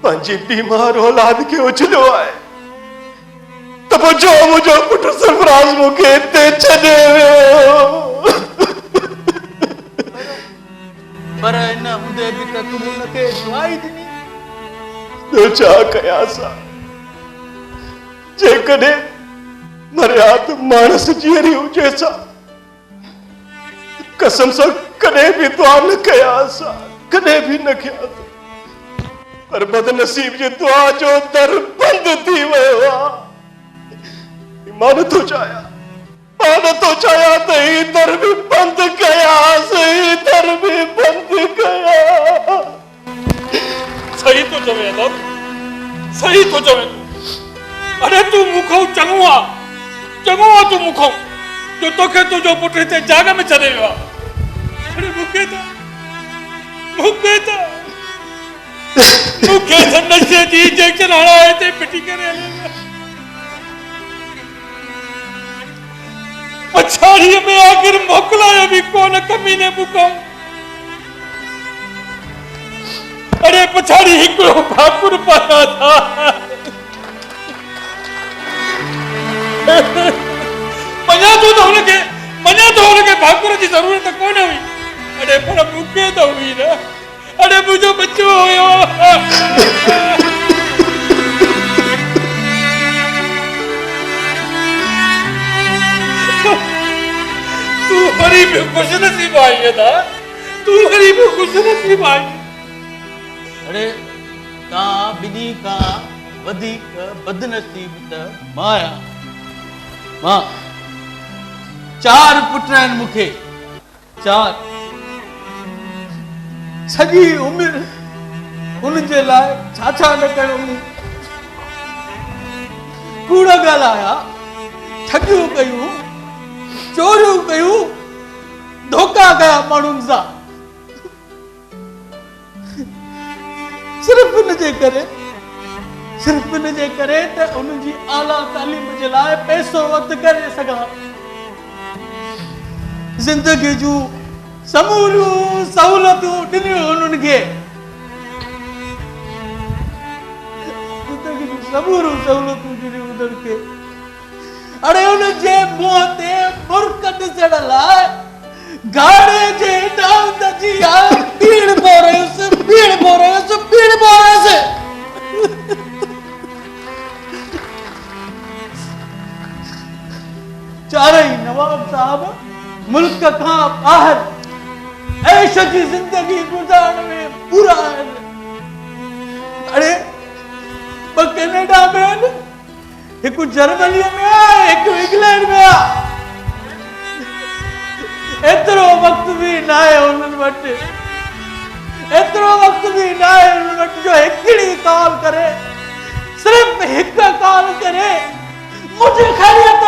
पंहिंजी बीमार औलाद खे उछलियो आहे त पोइ जो मुंहिंजो पुटु सरफराज़ मूंखे हिते छॾे वियो। पर इन हूंदे बि त तूं हुनखे दुआई ॾिनी। तो छा कयां जेकॾहिं मरिया त मानस जीअरी हुजे सा कसम से कदे भी दुआ न कया सा, कदे भी न किया। पर बदनसीब जी दुआ जो दर बंद थी वो मान तो चाया तो ही दर भी बंद कया, सही दर भी बंद कया। सही तो चवे दर, सही तो चवे। अरे तू मुखो चंगुआ तू मुखो जो तोखे तुझो पुट हिते जाग में छॾे वियो आहे। अरे मूंखे त नशे जी इंजेक्शन हणाए हिते पिटी करे हलियो। पछाड़ीअ में आख़िर मोकिलायो बि कोन कमीने मुखो। अरे पछाड़ी हिकिड़ो भाकुर पाया था। मञा तो हुनखे भाकुर जी ज़रूरत कोन हुई। अरे पर मूंखे त हुई न। अरे मुंहिंजो बच्चो हुयो। तू वरी बि खुशनसीब आई था, तू वरी बि खुशनसीब आई। अरे तव्हां ॿिन्ही खां वधीक बदनसीब त मां आहियां। मां 4 पुट आहिनि मूंखे, 4। सॼी उमिरि उनजे लाइ छा न कयो। कूड़ ॻाल्हाया, ठगियूं कयूं, चोरियूं कयूं, धोखा कया माण्हुनि सां। सिर्फ़ इनजे करे त उनजी आला तालीम जे लाइ पैसो वध करे सघां। ज़िंदगी जूं समूरियूं सहूलियतूं ॾिनियूं उन्हनि खे। ज़िंदगी जूं समूरियूं सहूलियतूं ॾिनियूं उन्हनि खे। अरे उनजे मुंहं ते मुर्क ॾिसण लाइ गाड़े जे डांद जी पीड़ पो रहियुसि। चारई नवाब साहब मुल्क खां ॿाहिरि ऐश जी ज़िंदगी गुज़ारण में पूरा आहिनि। अरे 2 कैनेडा में आहिनि, हिकु जर्मनीअ में आहे, हिकु इंग्लैंड में आहे। एतिरो वक़्तु बि न आहे उन्हनि वटि, जो हिकिड़ी कॉल करे, सिर्फ़ हिकु कॉल करे मुझे खैरियत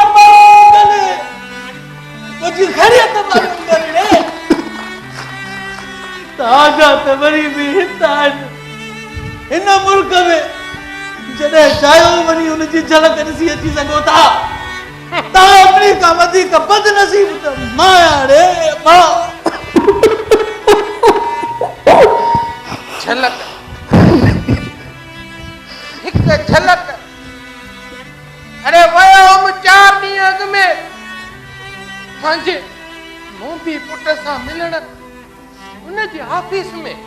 मालूम करे। तव्हांजा त वरी बि हितां आहिनि हिन मुल्क में। जॾहिं चाहियो वञी हुनजी झलक ॾिसी अची सघो था। तव्हां अपनी खां वधीक बदनसीब त मां आहियां रे मां। झलक, हिकु झलक। अरे वयो हुम 4 ॾींहं अॻु में पंहिंजे मोबी पुट सां मिलण उनजी ऑफिस में।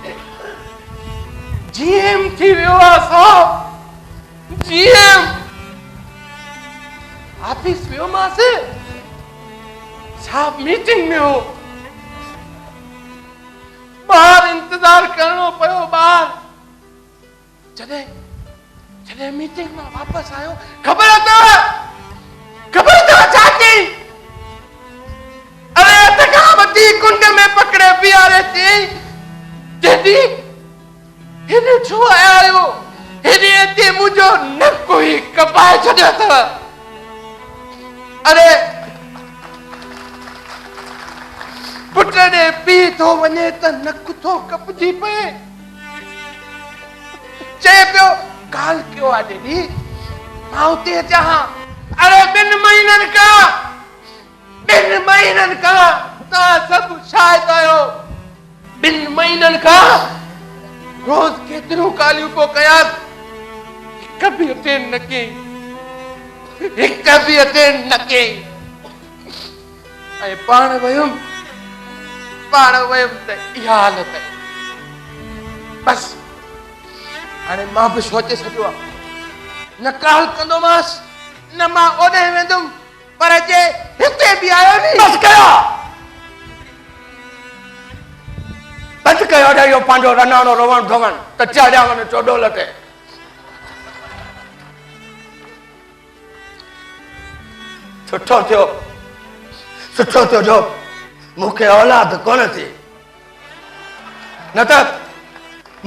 जीएम थी वियो आहे साहब, जीएम। ऑफिस वियो मांसि, साहब मीटिंग में हो। ॿाहिरि इंतज़ार करणो पियो। ॿाहिरि जॾहिं मीटिंग मां वापसि आयो, ख़बर अथव छा कई? अरे हथ खां वठी कुंड में पकड़े बीहारे चई, डैडी हिन छो आयो? हिन ते मुंहिंजो नक ई कपाए छॾियो अथव। अरे पुट ॾे पीउ थो वञे त नक थो कपजी पए। चए पियो काल कयो आहे डैडी, मां उते अचां। अरे 2 महीननि खां तव्हां सभु शायद आहियो। 2 महीननि खां रोज़ केतिरियूं कालियूं पोइ कयां, हिक बि अटेंड न कई। ऐं पाण वयुमि त इहा हालत आहे। बसि हाणे मां बि सोचे छॾियो आहे, न काल कंदोमांसि, न मां ओॾे वेंदुमि। पर जे हिते बि आयो नी, बस कया। कयो अरे इहो पंहिंजो रनाणो रोवण धोवण त चाढ़िया वञ चोडोल ते सुठो थियो जो मूंखे औलाद कोन थी न त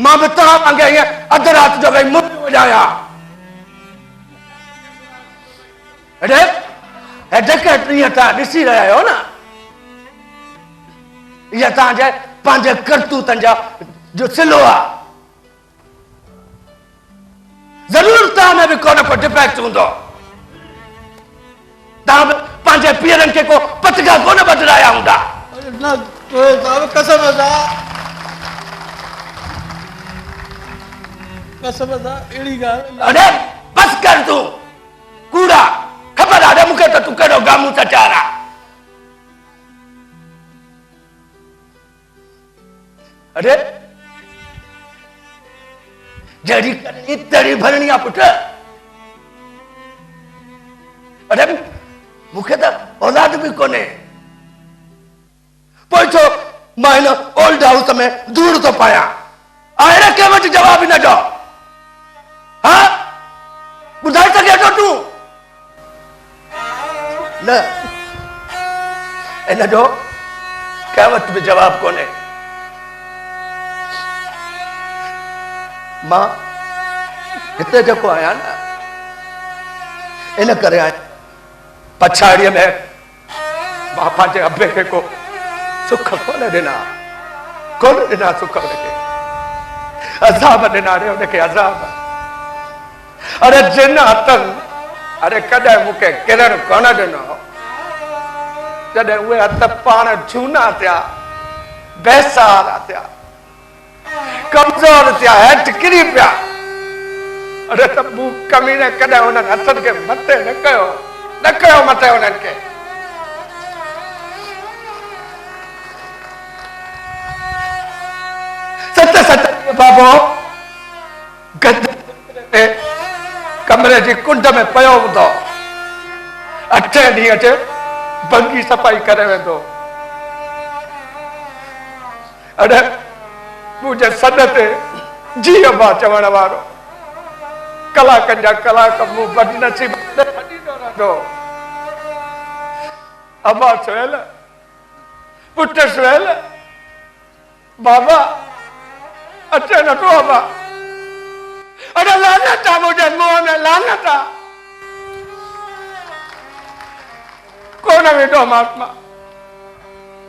मां बि तव्हां वांगुरु हीअं अधु राति जो भई मुंह वॼाया अरे जेके ॾींहं तव्हां ॾिसी रहिया आहियो न इहा तव्हांजे पंहिंजे करतूतनि जा जो सिलो आहे ज़रूरु तव्हां में बि को न को डिफेक्ट हूंदो तव्हां बि पंहिंजे पीरनि खे को पतगा कोन बदिलाया हूंदा न कसम अहिड़ी ॻाल्हि अरे बस कर तूं कूड़ा ख़बर आहे मूंखे त तूं कहिड़ो गामू त चारा अरे जहिड़ी करणी तहिड़ी भरणी आहे पुट अरे मूंखे त औलाद बि कोन्हे पोइ छो मां हिन ओल्ड हाउस में धूड़ थो पायां अहिड़े कंहिं वटि जवाब ई न ॾियो हा ॿुधाए सघे थो तूं न इन जो कंहिं वटि बि जवाब कोन्हे मां हिते जेको आहियां न इन करे आहियां पछाड़ीअ में मां पंहिंजे अबे खे को सुख कोन ॾिना सुख हुनखे अज़ाब ॾिना रे हुनखे अज़ाब अरे जिन हथनि अरे कॾहिं मूंखे किरण कोन ॾिनो जॾहिं उहे हथ पाण झूना थिया बेसहारा थिया कमज़ोर थिया हेठि किरी पिया अरे त मूं कमीने कॾहिं हुननि हथनि खे मथे न कयो मथे हुननि खे सत बाबो कमरे जी कुंड में पियो हूंदो 8 ॾींहं ते भंगी सफ़ाई करे वेंदो अरे मुंहिंजे सॾ ते जीअ मां चवण वारो कलाकनि जा कलाक मूं बदनसीब ॾींदो रहंदो अबा सुहेल पुट सुहेल बाबा अचे नथो अबा अरे लानत आहे मुंहिंजे मुंहं में लानत आहे कोन वेंदो महात्मा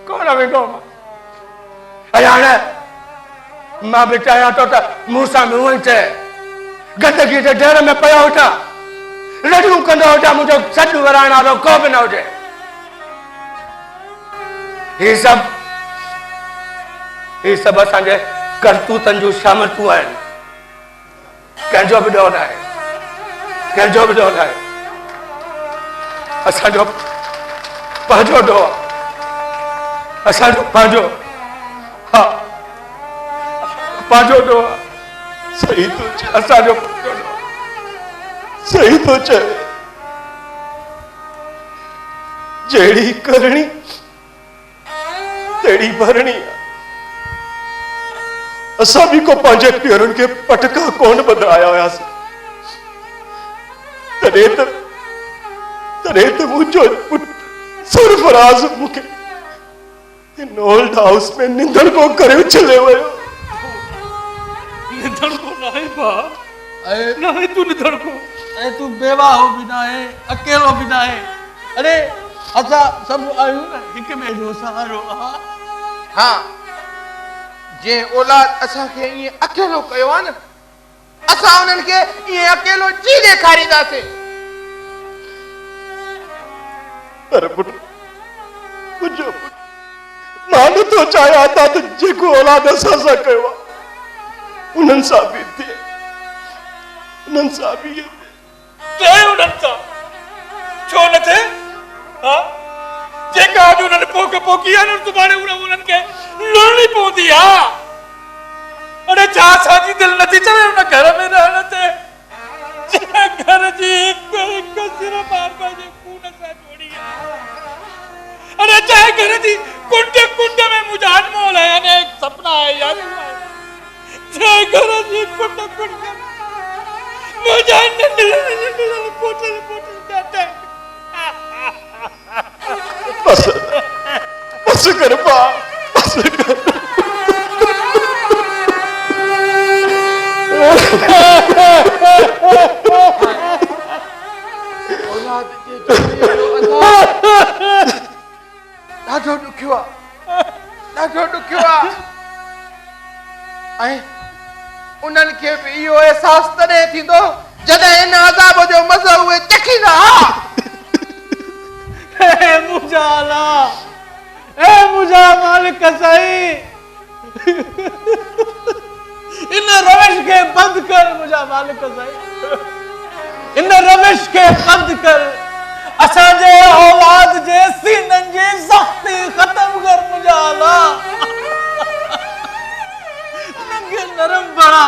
कोन वेंदो मां ऐं हाणे मां बि चाहियां थो त मूं सां बि हूअं ई थिए गंदगी जे ढेर में पिया हुजा रड़ियूं कंदो हुजा मुंहिंजो सॾु वराइण वारो को बि न हुजे ही सभु असांजे करतूतनि जूं शामतूं आहिनि कंहिंजो बि ॾोह न आहे असांजो पंहिंजो ॾोह असांजो पंहिंजो हा पंहिंजो ॾोह सही तो चए असांजो सही तो चए जहिड़ी करणी तहिड़ी भरणी असां बि को पंहिंजे पेरनि खे पटका कोन ॿधाया हुयासीं तॾहिं त मुंहिंजो सरफराज़ मूंखे इन ओल्ड हाउस में निंदड़ को करे चले वियो निधड़ को नाहे भाउ नाहे तू निधड़ को ऐं तूं बेवाहो बि न आहे अकेलो बि न आहे अरे असां सभु आहियूं न हिक ॿिए जो सहारो हाँ जे औलाद असांखे ईअं अकेलो कयो आहे न असां उन्हनि खे ईअं अकेलो जी ॾेखारींदासीं पर पुट मुंहिंजो मां नथो चाहियां त जेको औलाद असां सां कयो आहे उन्हनि सां बि थिए उन्हनि सां बि उन्हनि सां छो न थिए हा जेका अॼु उन्हनि पोख पोखी आहे न सुभाणे उन्हनि खे लड़णी पवंदी आहे अरे छा असांजी दिलि नथी चवे उन घर में रहण ते घर जी हिकु सिर्फ़ बाबा जे खून सां जोड़ी आहे अरे चाहे घर जी कुंड में मुझे अनमोल है अनेक सपना है यार पुट मुझे नंढड़े पोटल डाटा बस बस कर पा बस कर औलाद जे चोरीअ जो अज़ाब ॾाढो ॾुखियो आहे, ॾाढो ॾुखियो आहे। ऐं उन्हनि खे बि इहो अहसासु तॾहिं थींदो जॾहिं इन अज़ाब जो मज़ो उहे चखींदा। हे मुंहिंजा अला, हे मुंहिंजा मालिक सही, इन रविश खे बंदि कर मुंहिंजा मालिक सही, इन रविश खे बंदि कर, असांजे औलाद जे सीननि जी सख़्ती ख़तम कर मुंहिंजा अला, उन्हनि खे नरम बणा,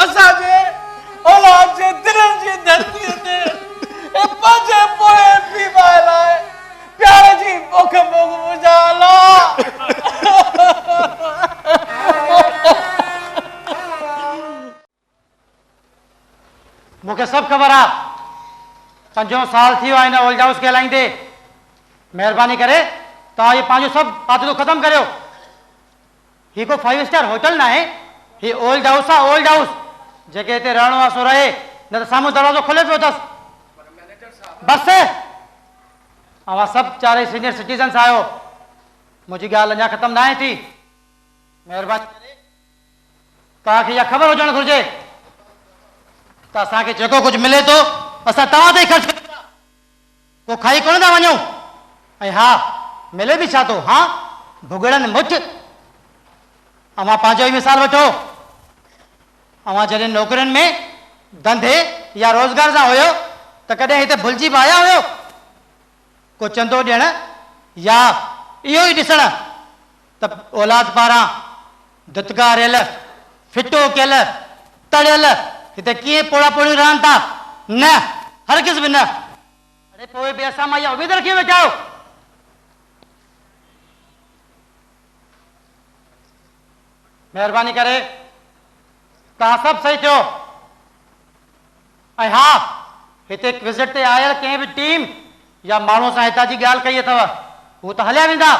असांजे औलाद जे दिलनि जी धरतीअ ते पंहिंजे पोइ पीउ लाइ प्यार जी बुख बुख मुंहिंजा अला। मूंखे सभु ख़बर आहे, 5 साल थी वियो आहे हिन ओल्ड हाउस खे हलाईंदे। महिरबानी करे तव्हां इहो पंहिंजो सभु पातलो ख़तमु करियो। हीउ को 5 स्टार होटल न आहे, हीउ ओल्ड हाउस आहे, ओल्ड हाउस। जेके हिते रहणो आहे सो रहे, न त साम्हूं दरवाज़ो खुले पियो अथसि। बसि अवां सभु 4 सीनियर सिटीज़न्स आहियो, मुंहिंजी ॻाल्हि अञा ख़तमु न आहे थी। महिरबानी करे तव्हांखे इहा ख़बर हुजणु घुरिजे त असांखे जेको कुझु मिले थो असां तव्हां ते ई ख़र्चु कयूं था, को खाई कोन था वञूं। ऐं हा, मिले बि छा थो, हा भुगड़नि मुठ। अवां पंहिंजो ई मिसाल वठो, अवां जॾहिं नौकरियुनि में धंधे या रोज़गार सां हुयो त कॾहिं हिते भुलिजी बि आया हुयो को चंदो ॾियणु या इहो ई ॾिसणु त औलाद पारां दुत्कारियल, फिटो कयल, तड़ियल हिते कीअं पोड़ा पोड़ियूं रहनि था। न, हरगिज़ बि न। अड़े पोइ बि असां मां इहा उमेद रखी वेठा आहियो। महिरबानी करे तव्हां सभु सही थियो। ऐं हा, हिते विज़िट ते आयल कंहिं बि टीम या माण्हू सां हितां जी ॻाल्हि कई अथव, हू त हलिया वेंदा,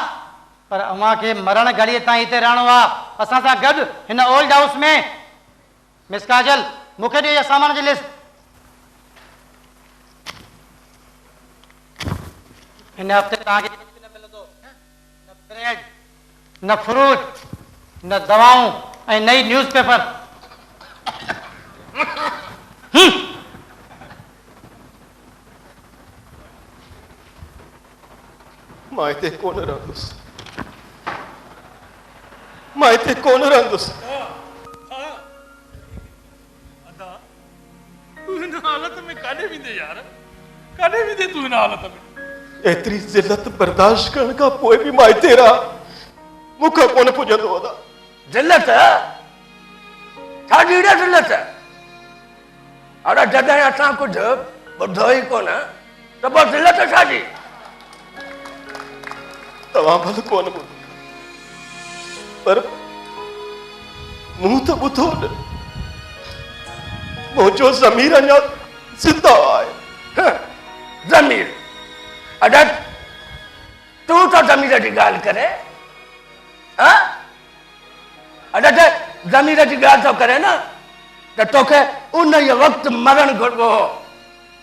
पर अव्हां खे मरण घड़ीअ ताईं हिते रहणो आहे असां सां गॾु हिन ओल्ड हाउस में। मिस काजल, मूंखे ॾियो इहा सामान जी लिस्ट। हिन हफ़्ते तव्हांखे कुझु बि न मिलंदो, न ब्रेड, न फ्रूट, न दवाऊं ऐं नई न्यूज़पेपर। मां हिते कोन रहंदुसि, मां हिते कोन रहंदुसि। तू हिन हालत में काॾे वेंदे यार, काॾे वेंदे तू हिन हालत में? एतिरी ज़िल्लत बर्दाश्त करण खां पोइ बि मां हिते रहां, मूंखां कोन पुॼंदो अदा। ज़िल्लत छाजी ॾे ज़िल्लत? अरे जॾहिं असां कुझु ॿुधो ई कोन त पोइ ज़िल्लत छाजी? तव्हां भले कोन ॿुधो, पर मूं त ॿुधो न। मुंहिंजो ज़मीर अञा ज़िंदा आहे। ज़मीर? अॼु तूं त ज़मीर जी ॻाल्हि करे, अॼु ज़मीर जी ॻाल्हि थो करे न, त तोखे उन ई वक़्तु मरणु घुरिबो हो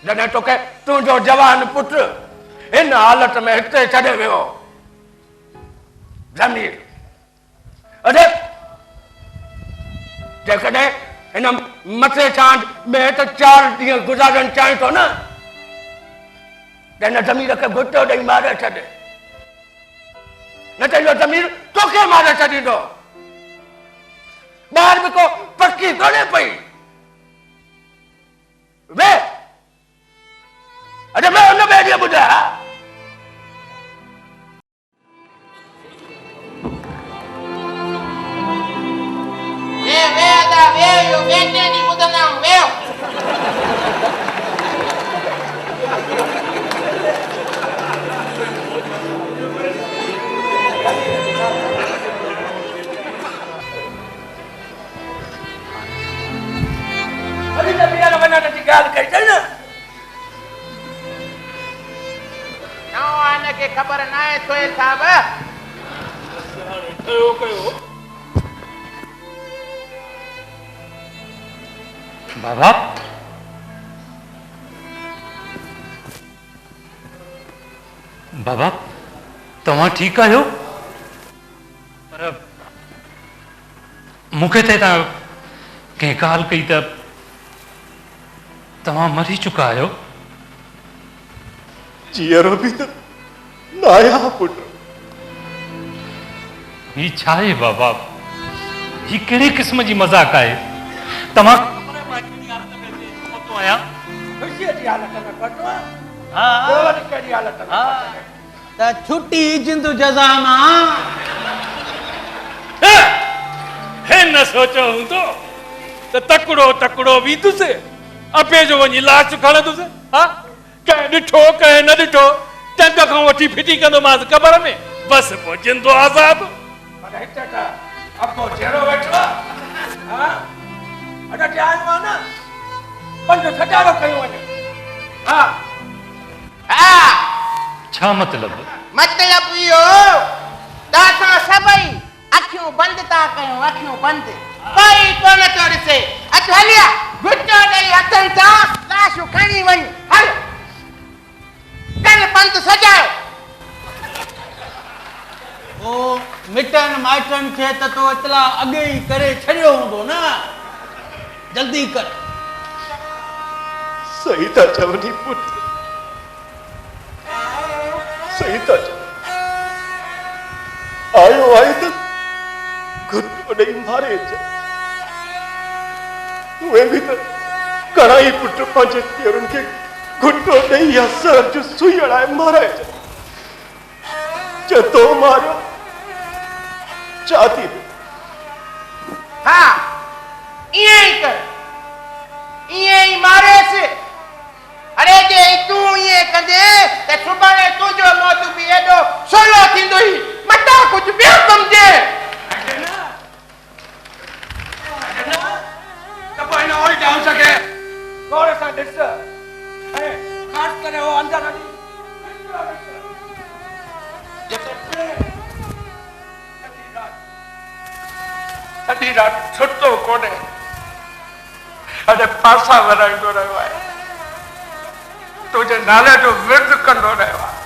जॾहिं तोखे तुंहिंजो जवान पुटु हिन हालत में हिते छॾे वियो। ज़मीर अरे जेकॾहिं हिन मथे चांद में त 4 ॾींहं गुज़ारण चाहीं थो न, त हिन ज़मीर खे घुटो ॾेई मारे छॾे, न त इहो ज़मीर तोखे मारे छॾींदो। ॿाहिरि बि को पकी कोन्हे पई। वे अरे मैं उन ॿिए ॾींहुं ॿुधाया Yo vete ni puta não, meu. ॻाल्हि कई अथई न नवान खे ख़बर न आहे सोहेल साहब कयो कयो बाबा बाबा तव्हां ठीकु आहियो पर मूंखे त तव्हां कंहिं ॻाल्हि कई त तव्हां मरी चुका आहियो जीअरो बि त न आया पुट ही छा आहे बाबा ही कहिड़े क़िस्म जी मज़ाक आहे तव्हां आहियां ख़ुशीअ जी हालत में पहुतो आहे हा ॿियो वरी कहिड़ी हालत में हा पहुतो आहे? त छुटी जिंद जज़ा मां हे न सोचो हूंदो त तकड़ो वींदुसि अबे जो वञी लाश खणंदुसि हा कंहिं ॾिठो कंहिं न ॾिठो टंग खां वठी फिटी कंदोमांसि क़बर में बसि पोइ जिंदो आज़ादु पर हिते त अबो जहिड़ो वेठो आहे हा अॼु आयो आहे न पंज सजारो कयूं वञे हा हा छा मतिलबु मतलब इहो त असां सभई अखियूं बंदि था कयूं अखियूं बंदि कोई कोन थो ॾिसे अचु हलिया घुटो ॾेई हथनि सां लाशूं खणी वञ हल कर पंध सजायो ओ मिटनि माइटनि खे त तो इतला अॻे ई करे छॾियो हूंदो न जल्दी कर सही था चवनी पुट सही था चव आयो आहे त घुटो ॾेई मारे अच उहे बि त घणाई पुट पंहिंजे धीअरुनि खे घुटो ॾेई या सर जो सुई हणाए माराए अच तो मारियो छा थी हा ईअं ई कर ईअं ई मारेसि अरे जे तूं ईअं कंदे त सुभाणे तुंहिंजो मौत बि एॾो सवलो थींदो ई मता कुझु ॿियो सम्झे त पोइ हिन ओल्ड हाउस खे गौर सां ॾिस ऐं ख़ासि करे उहो अंदरि हली सॼी राति छुटो कोन्हे अॼु फासा विराईंदो रहियो आहे तुंहिंजे नाले जो विर्द कंदो रहियो आहे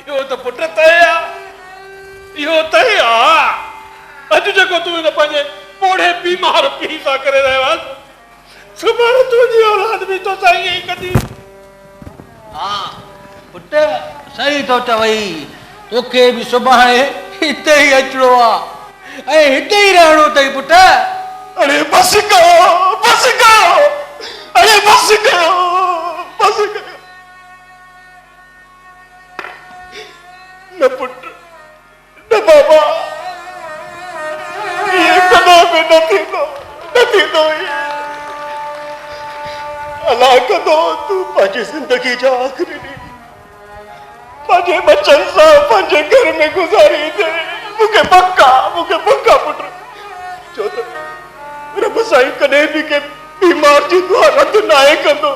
इहो त पुट तय आहे इहो तय आहे अॼु जेको तूं हिन पंहिंजे पोड़े बीमार पीउ सां करे रहियो आहे सुभाणे तुंहिंजी औलाद बि तोसां ईअं ई कंदी हा पुट सही थो चवई तोखे बि सुभाणे हिते ई अचिणो आहे ऐं हिते ई रहणो अथई पुट अरे बस कयो अरे बस कयो न पुट न बाबा ये कदों में न थींदो अलाह कदों तू पंहिंजी ज़िंदगी जा आख़िरी ॾींहुं पंहिंजे बच्चनि सां पंहिंजे घर में गुज़ारी दे मूंखे पक्का पुट छो त रब साईं कॾहिं बि के बीमार जी दुआ रद्द नाहे कंदो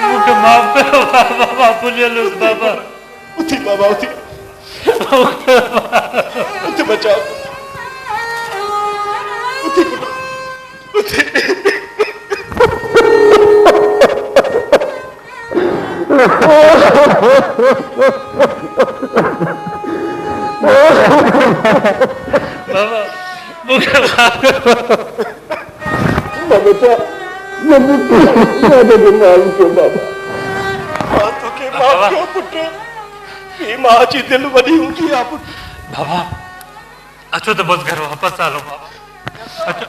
मूंखे माफ़ कयो बाबा भुलियलुसि बाबा उथी बाबा उथी बचाओ उथी पुट उथी बाबा मूंखे माफ़ कयो बेटा तोखे माफ़ कयो पुट ही मां जी दिल वॾी हूंदी आहे पुट बाबा अचो त बसि घर वापसि हलो बाबा अचो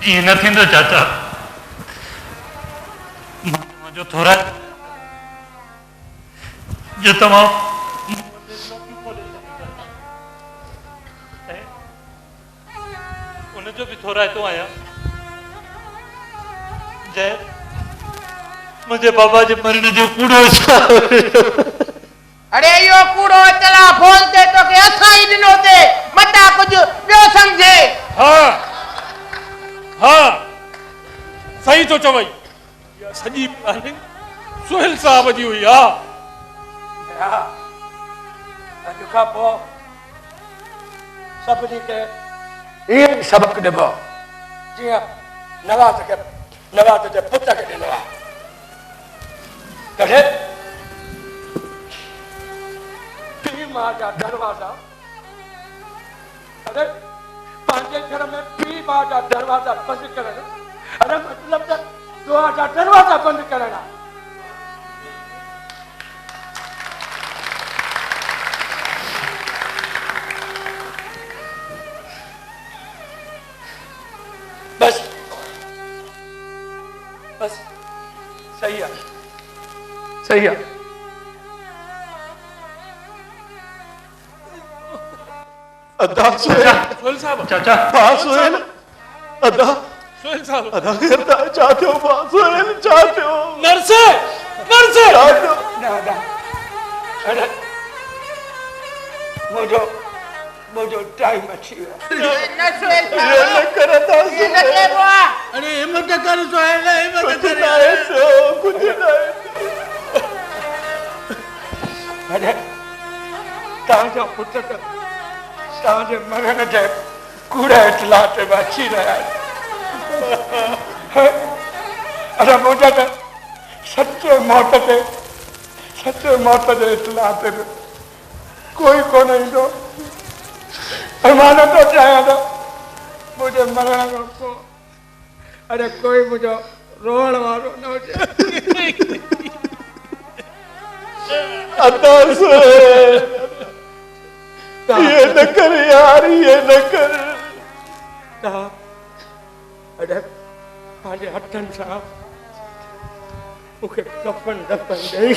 ईअं न थींदो चाचा मां तव्हांजो थोरा जो तमाम उनजो भी थोड़ा तो आया जय मुझे बाबा जे मरण जो कूड़ो अरे यो कूड़ो चला फोन ते तो के असा ही दिनो ते मता कुछ बियो समझे। हाँ हाँ सही तो चवई या सजी प्लानिंग सुहेल साहब जी हुई आ अॼु खां पोइ सभिनी खे इहे सबक़ ॾिबो जीअं नवाज़ जे पुट खे ॾिनो आहे। कॾहिं पीउ माउ जा दरवाज़ा अरे पंहिंजे घर में पीउ माउ जा दरवाज़ा बंदि करणु अरे मतिलब त दुआ जा दरवाज़ा बंदि करणु आहे। बस बस सही है सही है। अदा सुहेल सुहेल साहब चाचा हाँ सुहेल अदा सुहेल साहब अदा करता चाहते हो मां सुहेल चाहते हो नरसे नरसे चाहते हो ना ना अरे मुझो टाइम अच्छी है न सुहेल ये न करता ये न केबो अरे हिम्मत कर सुहेल हिम्मत कुछ कर ना है तो कुछ ना है अरे तव्हांजो पुटु त तव्हांजे मरण जे कूड़े इतलाह ते अची रहिया आहिनि। अरे मुंहिंजा त सचे मौत जे इतलाह ते बि कोई कोन ईंदो ऐं मां नथो चाहियां त मुंहिंजे मरण खां पोइ अरे कोई मुंहिंजो रोअण वारो न हुजे। अदा सुहेल ये न कर यार ये न कर अरे पंहिंजे हथनि सां मूंखे कफन दफन ॾेई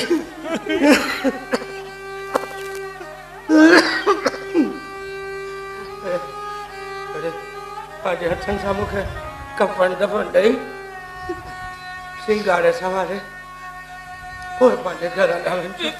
अरे पंहिंजे हथनि सां मूंखे कफन दफन ॾेई सिंगारे सवारे पोइ पंहिंजे घर हलाइनि।